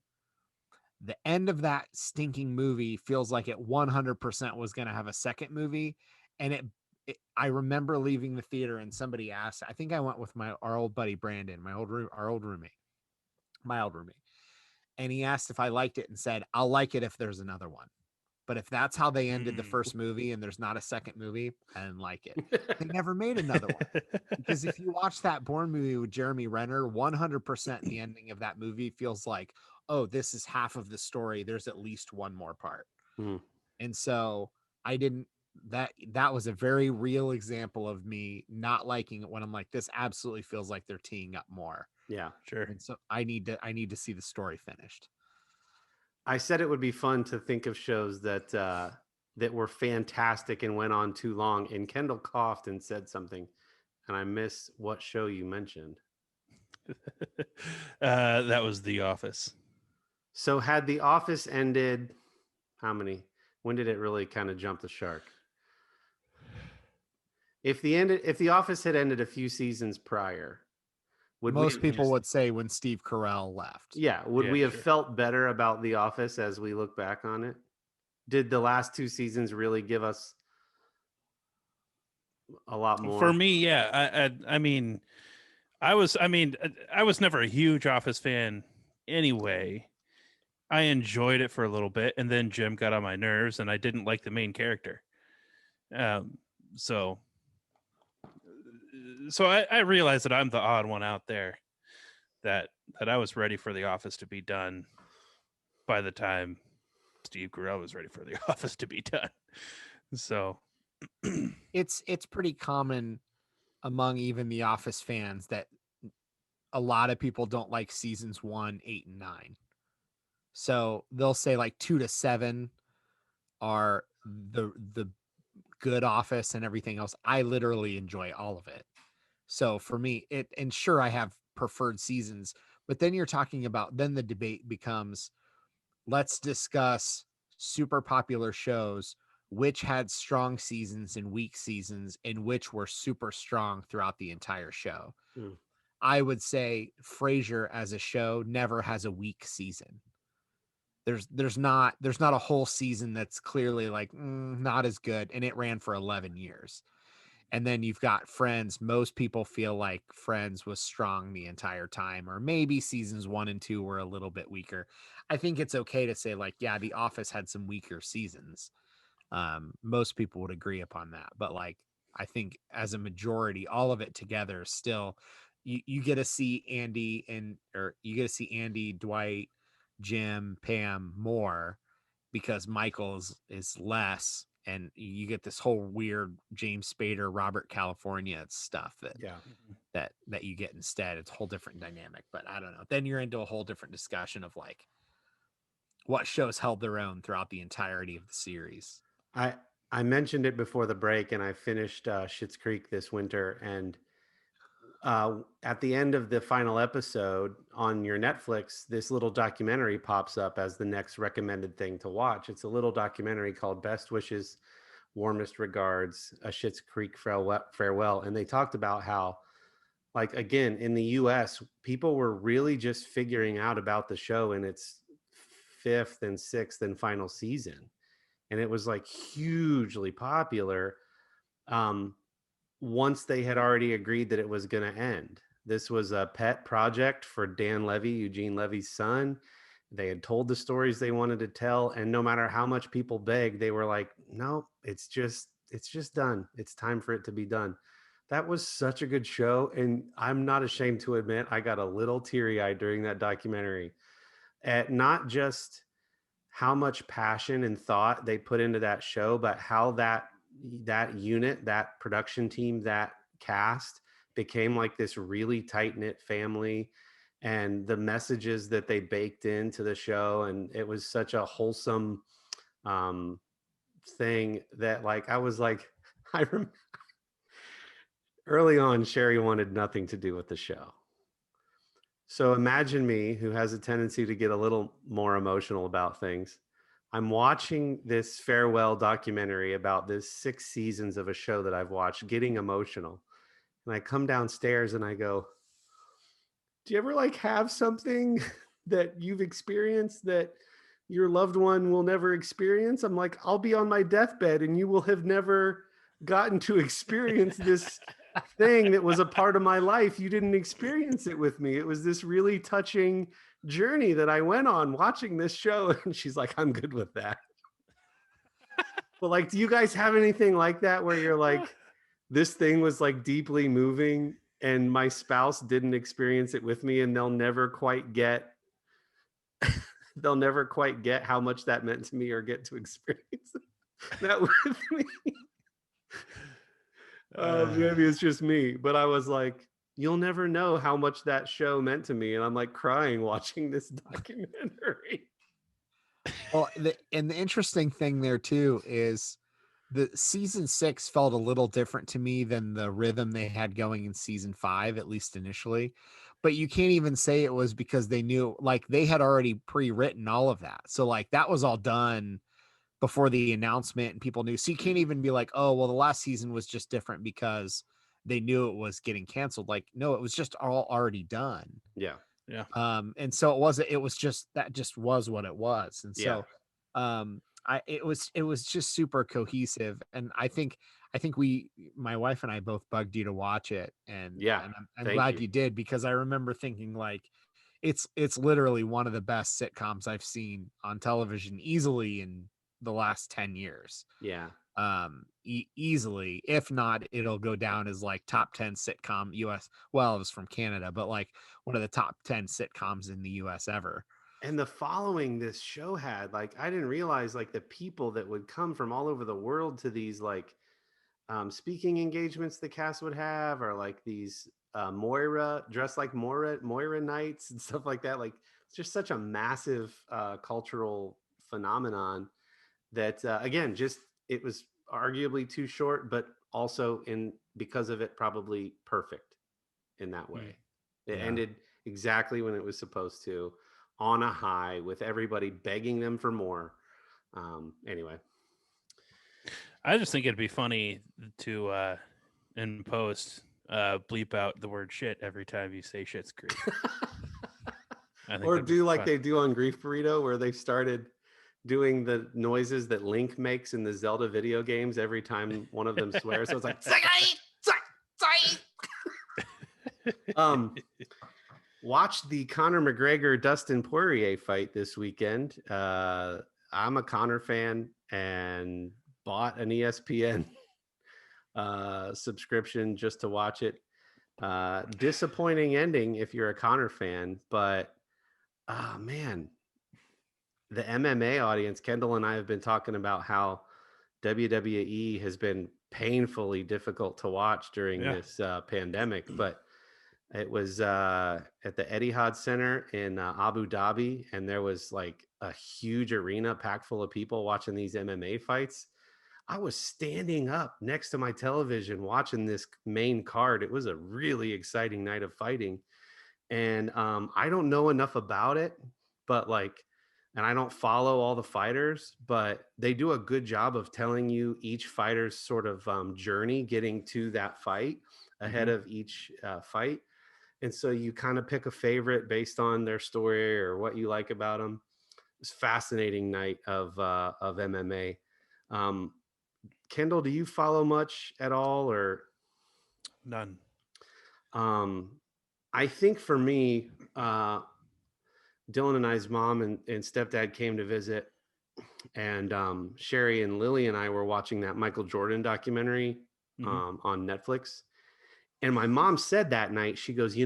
Speaker 3: the end of that stinking movie feels like it 100% was going to have a second movie. And I remember leaving the theater and somebody asked, I think I went with our old buddy, Brandon, our old roommate, and he asked if I liked it and said, I'll like it if there's another one. But if that's how they ended the first movie and there's not a second movie, I didn't like it. They never made another one. Because if you watch that Bourne movie with Jeremy Renner, 100% the ending of that movie feels like, oh, this is half of the story. There's at least one more part. And so that was a very real example of me not liking it when I'm like, this absolutely feels like they're teeing up more.
Speaker 5: Yeah, sure.
Speaker 3: And so I need to see the story finished.
Speaker 5: I said it would be fun to think of shows that were fantastic and went on too long. And Kendall coughed and said something, and I miss what show you mentioned.
Speaker 1: That was The Office.
Speaker 5: So had The Office ended, how many? When did it really kind of jump the shark? If The Office had ended a few seasons prior,
Speaker 3: most people would say when Steve Carell left.
Speaker 5: Yeah. Would we have felt better about The Office as we look back on it? Did the last 2 seasons really give us a lot more?
Speaker 1: For me, yeah. I mean, I was never a huge Office fan anyway. I enjoyed it for a little bit, and then Jim got on my nerves, and I didn't like the main character. So I realized that I'm the odd one out there, that I was ready for The Office to be done by the time Steve Carell was ready for The Office to be done. So
Speaker 3: it's pretty common among even The Office fans that a lot of people don't like seasons 1, 8, and 9. So they'll say like 2 to 7 are the good Office, and everything else I literally enjoy all of it. So for me, and sure, I have preferred seasons, but then you're talking about, then the debate becomes, let's discuss super popular shows, which had strong seasons and weak seasons, and which were super strong throughout the entire show. I would say Frasier as a show never has a weak season. There's not a whole season that's clearly like not as good, and it ran for 11 years. And then you've got Friends. Most people feel like Friends was strong the entire time, or maybe seasons 1 and 2 were a little bit weaker. I think it's okay to say like, yeah, The Office had some weaker seasons. Most people would agree upon that, but like, I think as a majority, all of it together still, you get to see you get to see Andy, Dwight, Jim, Pam more because Michael is less, and you get this whole weird James Spader, Robert California stuff
Speaker 5: Yeah.
Speaker 3: that you get instead. It's a whole different dynamic, but I don't know. Then you're into a whole different discussion of like what shows held their own throughout the entirety of the series.
Speaker 5: I mentioned it before the break, and I finished Schitt's Creek this winter. And at the end of the final episode on your Netflix, this little documentary pops up as the next recommended thing to watch. It's a little documentary called Best Wishes, Warmest Regards, a Schitt's Creek farewell. And they talked about how, like, again, in the US, people were really just figuring out about the show in its 5th and 6th and final season. And it was like hugely popular once they had already agreed that it was going to end. This was a pet project for Dan Levy, Eugene Levy's son. They had told the stories they wanted to tell, and no matter how much people begged, they were like, no, it's just done. It's time for it to be done. That was such a good show, and I'm not ashamed to admit I got a little teary-eyed during that documentary at not just how much passion and thought they put into that show, but how that unit, that production team, that cast became like this really tight-knit family, and the messages that they baked into the show. And it was such a wholesome thing that, like, I was like, I remember early on, Sherry wanted nothing to do with the show. So imagine me, who has a tendency to get a little more emotional about things. I'm watching this farewell documentary about this 6 seasons of a show that I've watched, getting emotional. And I come downstairs and I go, do you ever like have something that you've experienced that your loved one will never experience? I'm like, I'll be on my deathbed and you will have never gotten to experience this thing that was a part of my life. You didn't experience it with me. It was this really touching journey that I went on watching this show. And she's like, I'm good with that. But like, do you guys have anything like that where you're like, this thing was like deeply moving and my spouse didn't experience it with me, and they'll never quite get how much that meant to me or get to experience that with me? Maybe it's just me, but I was like, you'll never know how much that show meant to me. And I'm like crying watching this documentary.
Speaker 3: Well, the interesting thing there too is the season 6 felt a little different to me than the rhythm they had going in season 5, at least initially. But you can't even say it was because they knew, like, they had already pre-written all of that. So like that was all done before the announcement and people knew. So you can't even be like, oh, well, the last season was just different because they knew it was getting canceled. Like, no, it was just all already done.
Speaker 5: Yeah.
Speaker 1: Yeah.
Speaker 3: And so it was just what it was. And so, it was just super cohesive. And I think my wife and I both bugged you to watch it. And I'm glad you did, because I remember thinking like, it's literally one of the best sitcoms I've seen on television easily in the last 10 years.
Speaker 5: Yeah.
Speaker 3: Easily, if not, it'll go down as like top 10 sitcom US. Well, it was from Canada, but like one of the top 10 sitcoms in the US ever.
Speaker 5: And the following this show had, like, I didn't realize like the people that would come from all over the world to these like speaking engagements the cast would have, or like these Moira dressed like Moira nights and stuff like that. Like, it's just such a massive cultural phenomenon that again, just, it was arguably too short, but also because of it, probably perfect in that way. It ended exactly when it was supposed to, on a high, with everybody begging them for more. Anyway,
Speaker 1: I just think it'd be funny to in post bleep out the word shit every time you say Shit's Creek.
Speaker 5: Or do like they do on Grief Burrito, where they've started doing the noises that Link makes in the Zelda video games every time one of them swears. So it's like, watch the Conor McGregor Dustin Poirier fight this weekend. I'm a Conor fan and bought an ESPN subscription just to watch it. Disappointing ending if you're a Conor fan, but oh man, the MMA audience, Kendall and I have been talking about how WWE has been painfully difficult to watch during this pandemic, but it was at the Etihad Center in Abu Dhabi, and there was like a huge arena packed full of people watching these MMA fights. I was standing up next to my television watching this main card. It was a really exciting night of fighting. And I don't know enough about it, but and I don't follow all the fighters, but they do a good job of telling you each fighter's sort of journey getting to that fight ahead of each fight. And so you kind of pick a favorite based on their story or what you like about them. It's a fascinating night of MMA. Kendall, do you follow much at all or
Speaker 1: none?
Speaker 5: I think for me, Dillon and I's mom and stepdad came to visit, and Sherry and Lily and I were watching that Michael Jordan documentary on Netflix. And my mom said that night, she goes,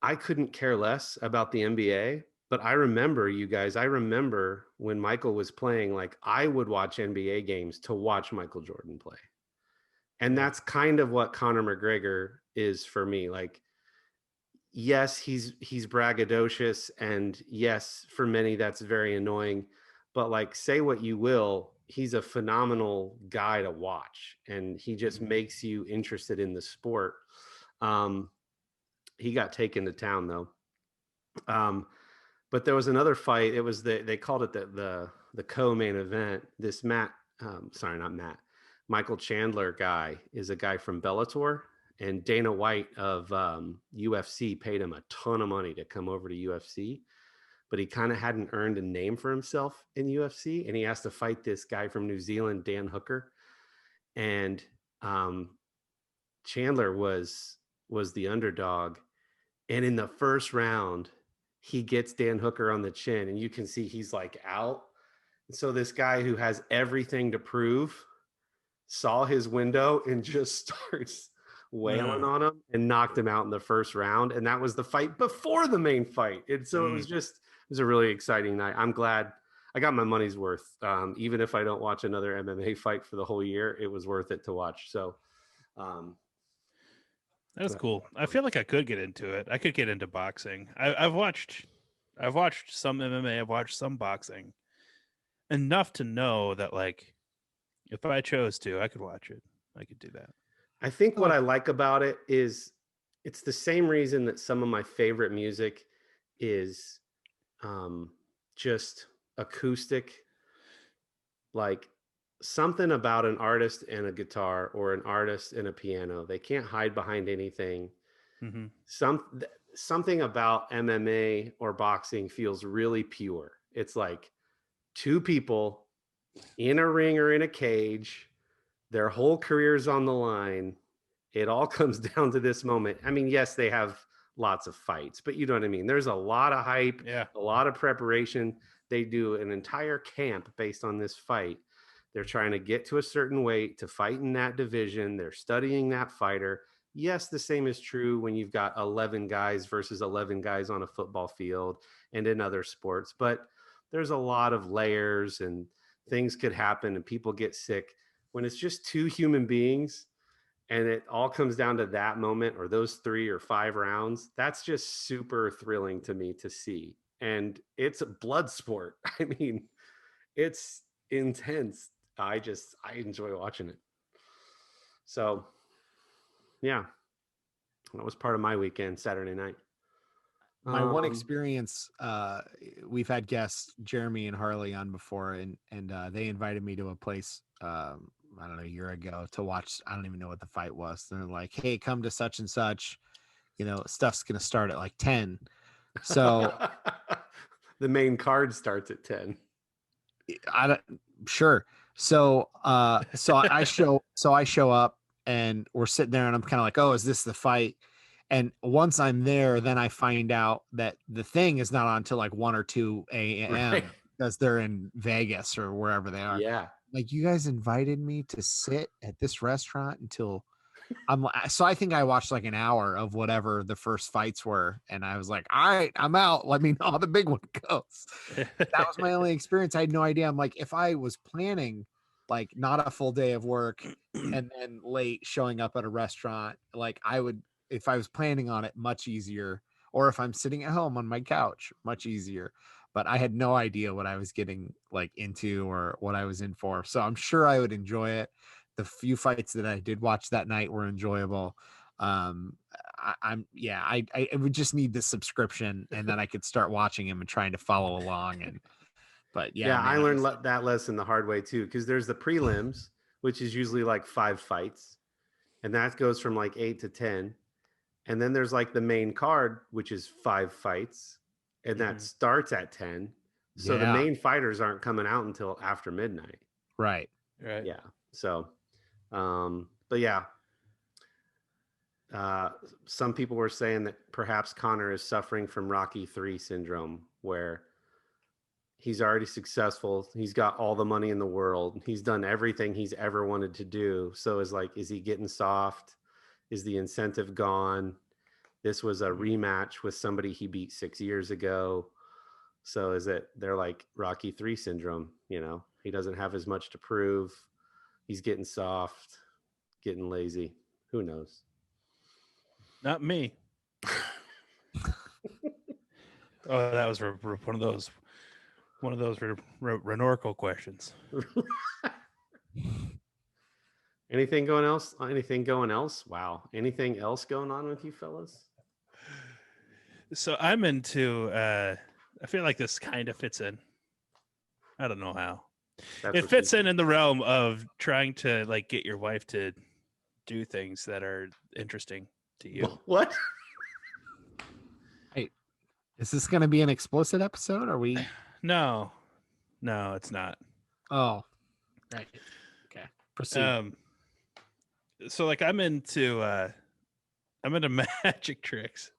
Speaker 5: I couldn't care less about the NBA, but I remember you guys, I remember when Michael was playing, like I would watch NBA games to watch Michael Jordan play. And that's kind of what Conor McGregor is for me. Like, yes, he's braggadocious, and yes, for many that's very annoying, but like, say what you will, he's a phenomenal guy to watch, and he just makes you interested in the sport. He got taken to town though. But there was another fight. It was they called it the co-main event. This Michael Chandler guy is a guy from Bellator, and Dana White of UFC paid him a ton of money to come over to UFC, but he kind of hadn't earned a name for himself in UFC, and he has to fight this guy from New Zealand, Dan Hooker. And Chandler was the underdog, and in the first round, he gets Dan Hooker on the chin, and you can see he's like out. And so this guy who has everything to prove saw his window and just starts wailing on him and knocked him out in the first round. And that was the fight before the main fight. And so it was a really exciting night. I'm glad I got my money's worth. Even if I don't watch another MMA fight for the whole year, it was worth it to watch. So
Speaker 1: that's cool. I feel like I could get into it. I could get into boxing. I've watched some MMA. I've watched some boxing, enough to know that like, if I chose to, I could watch it. I could do that.
Speaker 5: I think what I like about it is it's the same reason that some of my favorite music is just acoustic. Like something about an artist and a guitar or an artist and a piano. They can't hide behind anything. Something about MMA or boxing feels really pure. It's like two people in a ring or in a cage, their whole career's on the line. It all comes down to this moment. I mean, yes, they have lots of fights, but you know what I mean? There's a lot of hype, a lot of preparation. They do an entire camp based on this fight. They're trying to get to a certain weight to fight in that division. They're studying that fighter. Yes, the same is true when you've got 11 guys versus 11 guys on a football field and in other sports, but there's a lot of layers and things could happen and people get sick. When it's just two human beings and it all comes down to that moment or those 3 or 5 rounds, that's just super thrilling to me to see. And it's a blood sport. I mean, it's intense. I enjoy watching it. So yeah, that was part of my weekend, Saturday night.
Speaker 3: My one experience, we've had guests, Jeremy and Harley, on before, and they invited me to a place I don't know, a year ago to watch. I don't even know what the fight was. They're like, hey, come to such and such. Stuff's gonna start at like 10. So
Speaker 5: the main card starts at 10.
Speaker 3: I don't sure. So I show up and we're sitting there and I'm kind of like, oh, is this the fight? And once I'm there, then I find out that the thing is not on until like 1 or 2 a.m.
Speaker 5: Right.
Speaker 3: because they're in Vegas or wherever they are.
Speaker 5: Yeah.
Speaker 3: Like, you guys invited me to sit at this restaurant until so I think I watched like an hour of whatever the first fights were, and I was like, all right, I'm out. Let me know how the big one goes. That was my only experience. I had no idea. I'm like, if I was planning like not a full day of work and then late showing up at a restaurant, like I would, if I was planning on it, much easier. Or if I'm sitting at home on my couch, much easier. But I had no idea what I was getting like into or what I was in for. So I'm sure I would enjoy it. The few fights that I did watch that night were enjoyable. I would just need the subscription and then I could start watching him and trying to follow along. But
Speaker 5: Yeah, I learned that lesson the hard way too, because there's the prelims, which is usually like 5 fights, and that goes from like 8 to 10. And then there's like the main card, which is 5 fights, and that starts at 10. So the main fighters aren't coming out until after midnight.
Speaker 3: Right.
Speaker 5: Yeah. So, but yeah, some people were saying that perhaps Conor is suffering from Rocky 3 syndrome, where he's already successful. He's got all the money in the world. He's done everything he's ever wanted to do. So is he getting soft? Is the incentive gone? This was a rematch with somebody he beat 6 years ago. So they're like Rocky 3 syndrome, he doesn't have as much to prove. He's getting soft, getting lazy. Who knows?
Speaker 1: Not me. Oh, that was one of those rhetorical questions.
Speaker 5: Anything going else? Wow. Anything else going on with you fellas?
Speaker 1: So I'm into, I feel like this kind of fits in. I don't know how. It fits in the realm of trying to like get your wife to do things that are interesting to you.
Speaker 5: What?
Speaker 3: Hey, is this going to be an explicit episode? Are we?
Speaker 1: No, it's not.
Speaker 3: Oh, right. Okay. Proceed.
Speaker 1: So like I'm into magic tricks.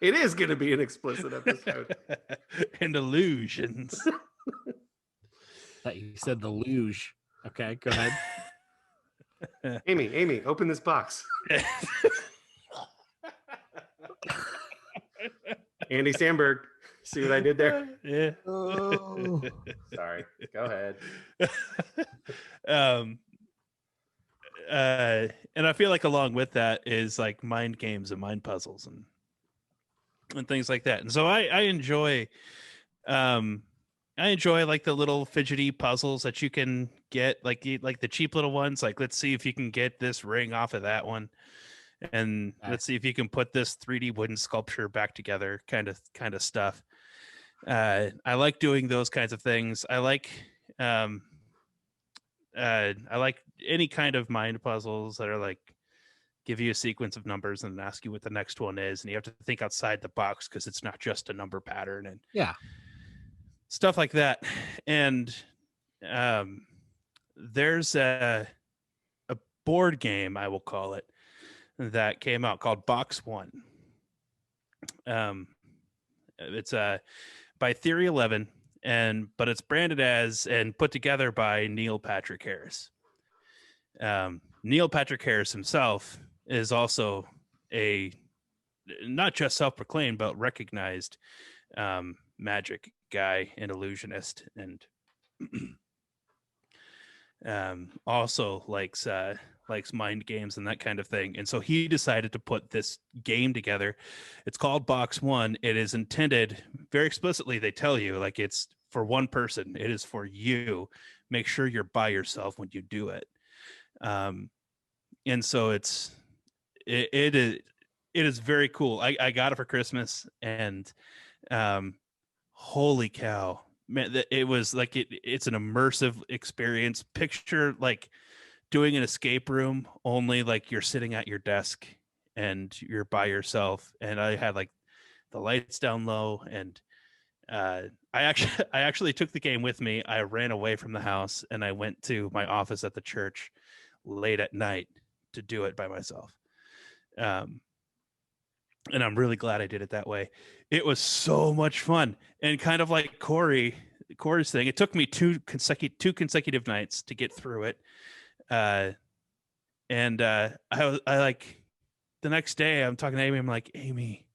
Speaker 5: It is going to be an explicit episode.
Speaker 1: And illusions.
Speaker 3: That you said the luge. Okay, go ahead.
Speaker 5: Amy, open this box. Andy Samberg. See what I did there?
Speaker 1: Yeah.
Speaker 3: Oh.
Speaker 5: Sorry. Go ahead.
Speaker 1: And I feel like along with that is like mind games and mind puzzles and things like that. And so I enjoy like the little fidgety puzzles that you can get, like the cheap little ones. Like, let's see if you can get this ring off of that one, and let's see if you can put this 3D wooden sculpture back together, kind of stuff. I like doing those kinds of things. I like any kind of mind puzzles that are like give you a sequence of numbers and ask you what the next one is, and you have to think outside the box because it's not just a number pattern and stuff like that. And there's a board game, I will call it, that came out called Box One. It's by Theory 11, but it's branded as and put together by Neil Patrick Harris. Neil Patrick Harris himself is also a not just self-proclaimed but recognized magic guy and illusionist, and also likes mind games and that kind of thing. And so he decided to put this game together. It's called Box One. It is intended very explicitly. They tell you like it's for one person. It is for you. Make sure you're by yourself when you do it. And so it is very cool. I got it for Christmas, and holy cow, man, it was like it's an immersive experience. Picture like doing an escape room, only like you're sitting at your desk and you're by yourself. And I had like the lights down low, and I actually took the game with me. I ran away from the house and I went to my office at the church late at night to do it by myself. And I'm really glad I did it that way. It was so much fun, and kind of like Kory's thing. It took me two consecutive nights to get through it. I like the next day I'm talking to Amy. I'm like, Amy,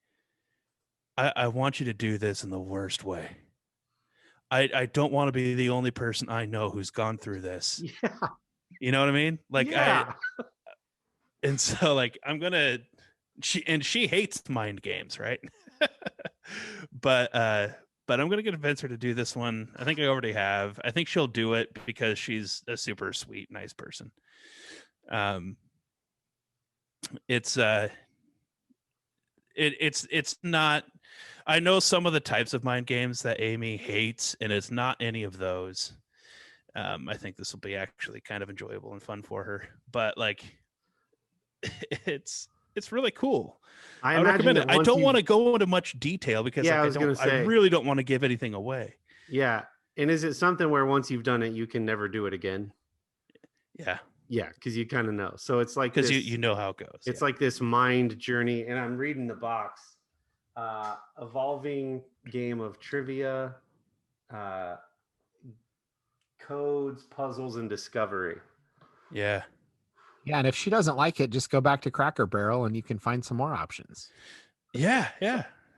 Speaker 1: I want you to do this in the worst way. I don't want to be the only person I know who's gone through this.
Speaker 5: Yeah.
Speaker 1: You know what I mean? Like
Speaker 5: Yeah.
Speaker 1: and so like I'm gonna she hates mind games, right? but I'm gonna convince her to do this one. I think I already have. I think she'll do it because she's a super sweet, nice person. It's not. I know some of the types of mind games that Amy hates, and it's not any of those. I think this will be actually kind of enjoyable and fun for her. But like, it's really cool.
Speaker 5: I
Speaker 1: recommend it. I don't want to
Speaker 5: to.
Speaker 1: go into much detail because
Speaker 5: Yeah,
Speaker 1: like,
Speaker 5: I was gonna
Speaker 1: I
Speaker 5: say.
Speaker 1: really don't want to give anything away.
Speaker 5: Yeah. And is it something where once you've done it, you can never do it again?
Speaker 1: Yeah,
Speaker 5: Yeah, because you kind of know. So it's like
Speaker 1: because
Speaker 5: this,
Speaker 1: you know how it goes.
Speaker 5: it's
Speaker 1: Yeah.
Speaker 5: like this mind journey, and I'm reading the box. Evolving game of trivia, codes, puzzles, and discovery.
Speaker 1: Yeah.
Speaker 3: Yeah, and if she doesn't like it, just go back to Cracker Barrel and you can find some more options.
Speaker 1: Yeah.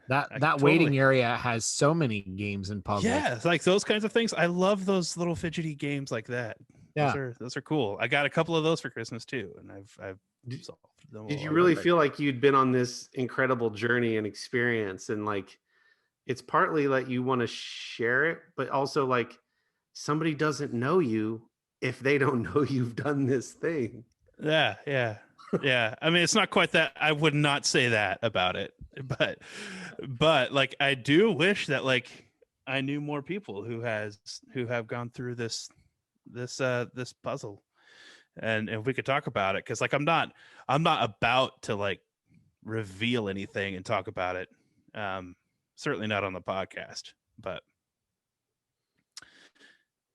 Speaker 3: That
Speaker 1: Totally.
Speaker 3: waiting area has so many games and puzzles.
Speaker 1: Yeah, it's like those kinds of things. I love those little fidgety games like that.
Speaker 3: Yeah.
Speaker 1: Those are cool. I got a couple of those for Christmas too, and I've solved them.
Speaker 5: Did you
Speaker 1: all.
Speaker 5: really feel like you'd been on this incredible journey and experience, and like it's partly like you want to share it, but also like somebody doesn't know you if they don't know you've done this thing.
Speaker 1: Yeah. I mean, it's not quite that. I would not say that about it, but like I do wish that like I knew more people who have gone through this puzzle, and if we could talk about it, because like I'm not about to like reveal anything and talk about it. Certainly not on the podcast, but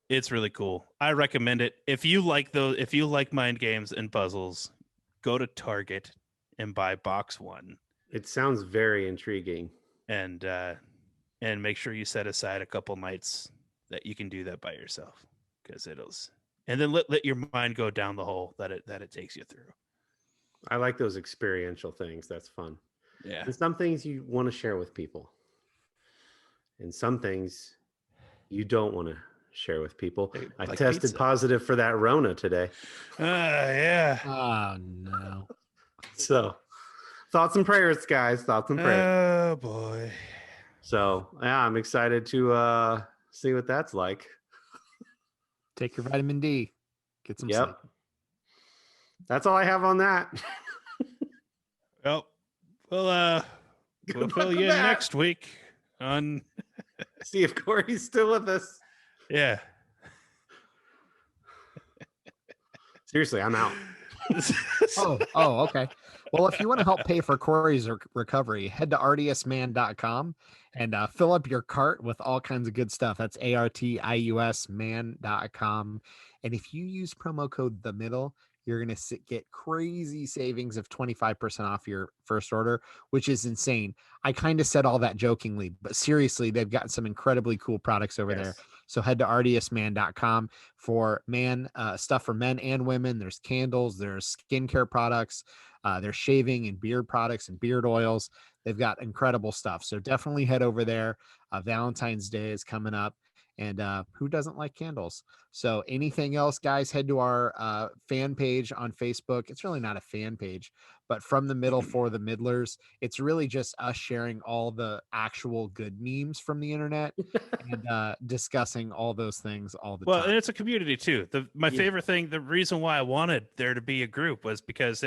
Speaker 1: it's really cool. I recommend it. If you like mind games and puzzles, go to Target and buy box 1.
Speaker 5: It sounds very intriguing.
Speaker 1: And make sure you set aside a couple nights that you can do that by yourself, because and then let your mind go down the hole that it takes you through.
Speaker 5: I like those experiential things. That's fun.
Speaker 1: Yeah.
Speaker 5: And some things you want to share with people, and some things you don't want to share with people. I
Speaker 1: Like
Speaker 5: tested
Speaker 1: pizza.
Speaker 5: positive for that Rona today.
Speaker 1: Yeah.
Speaker 3: Oh no.
Speaker 5: So thoughts and prayers, guys. Thoughts and prayers.
Speaker 1: Oh boy.
Speaker 5: So yeah, I'm excited to see what that's like.
Speaker 3: Take your vitamin D. Get some
Speaker 5: Yep.
Speaker 3: sleep.
Speaker 5: That's all I have on that.
Speaker 1: Well, we'll
Speaker 5: Good luck
Speaker 1: fill
Speaker 5: with
Speaker 1: you in
Speaker 5: that.
Speaker 1: next week on
Speaker 5: See if Kory's still with us.
Speaker 1: yeah.
Speaker 5: Seriously, I'm out.
Speaker 3: Oh, okay. Well, if you want to help pay for Kory's recovery, head to rdsman.com and fill up your cart with all kinds of good stuff. That's artiusman.com. And if you use promo code The Middle, you're going to get crazy savings of 25% off your first order, which is insane. I kind of said all that jokingly, but seriously, they've got some incredibly cool products over there. So head to rdsman.com for stuff for men and women. There's candles, there's skincare products, there's shaving and beard products and beard oils. They've got incredible stuff. So definitely head over there. Valentine's Day is coming up. And who doesn't like candles? So anything else, guys, head to our fan page on Facebook. It's really not a fan page, but From the Middle for the Middlers. It's really just us sharing all the actual good memes from the internet and discussing all those things all the
Speaker 1: Well,
Speaker 3: time.
Speaker 1: and it's a community too. My
Speaker 5: Yeah.
Speaker 1: favorite thing, the reason why I wanted there to be a group was because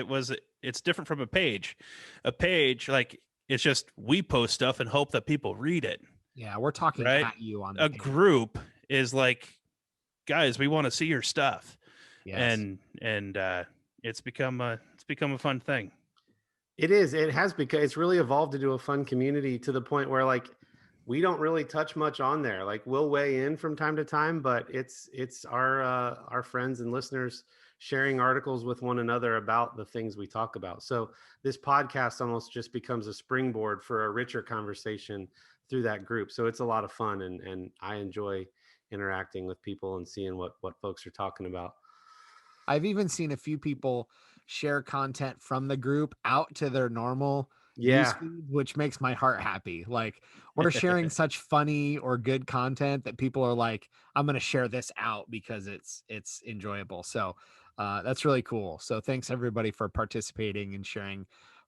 Speaker 1: it's different from a page. A page, like, it's just we post stuff and hope that people read it.
Speaker 3: Yeah, we're talking
Speaker 1: Right?
Speaker 3: at you on the
Speaker 1: A
Speaker 3: page.
Speaker 1: group is like, guys, we want to see your stuff.
Speaker 3: Yes.
Speaker 1: And it's become a fun thing.
Speaker 5: It is. It has become. It's really evolved into a fun community to the point where like we don't really touch much on there. Like we'll weigh in from time to time, but it's our friends and listeners sharing articles with one another about the things we talk about. So this podcast almost just becomes a springboard for a richer conversation through that group. So it's a lot of fun, and I enjoy interacting with people and seeing what folks are talking about.
Speaker 3: I've even seen a few people share content from the group out to their normal
Speaker 5: Yeah.
Speaker 3: newsfeed, which makes my heart happy. Like we're sharing such funny or good content that people are like, I'm going to share this out because it's enjoyable. So that's really cool. So thanks everybody for participating and sharing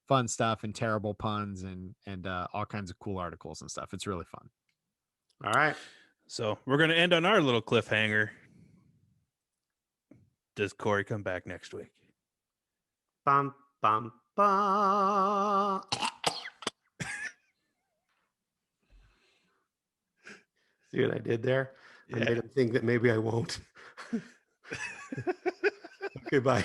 Speaker 3: fun stuff and terrible puns and all kinds of cool articles and stuff. It's really fun.
Speaker 5: All right.
Speaker 1: So we're going to end on our little cliffhanger. Does Kory come back next week?
Speaker 5: Bum, bum, bum. See what I did there? I made him think that maybe I won't. Okay, bye.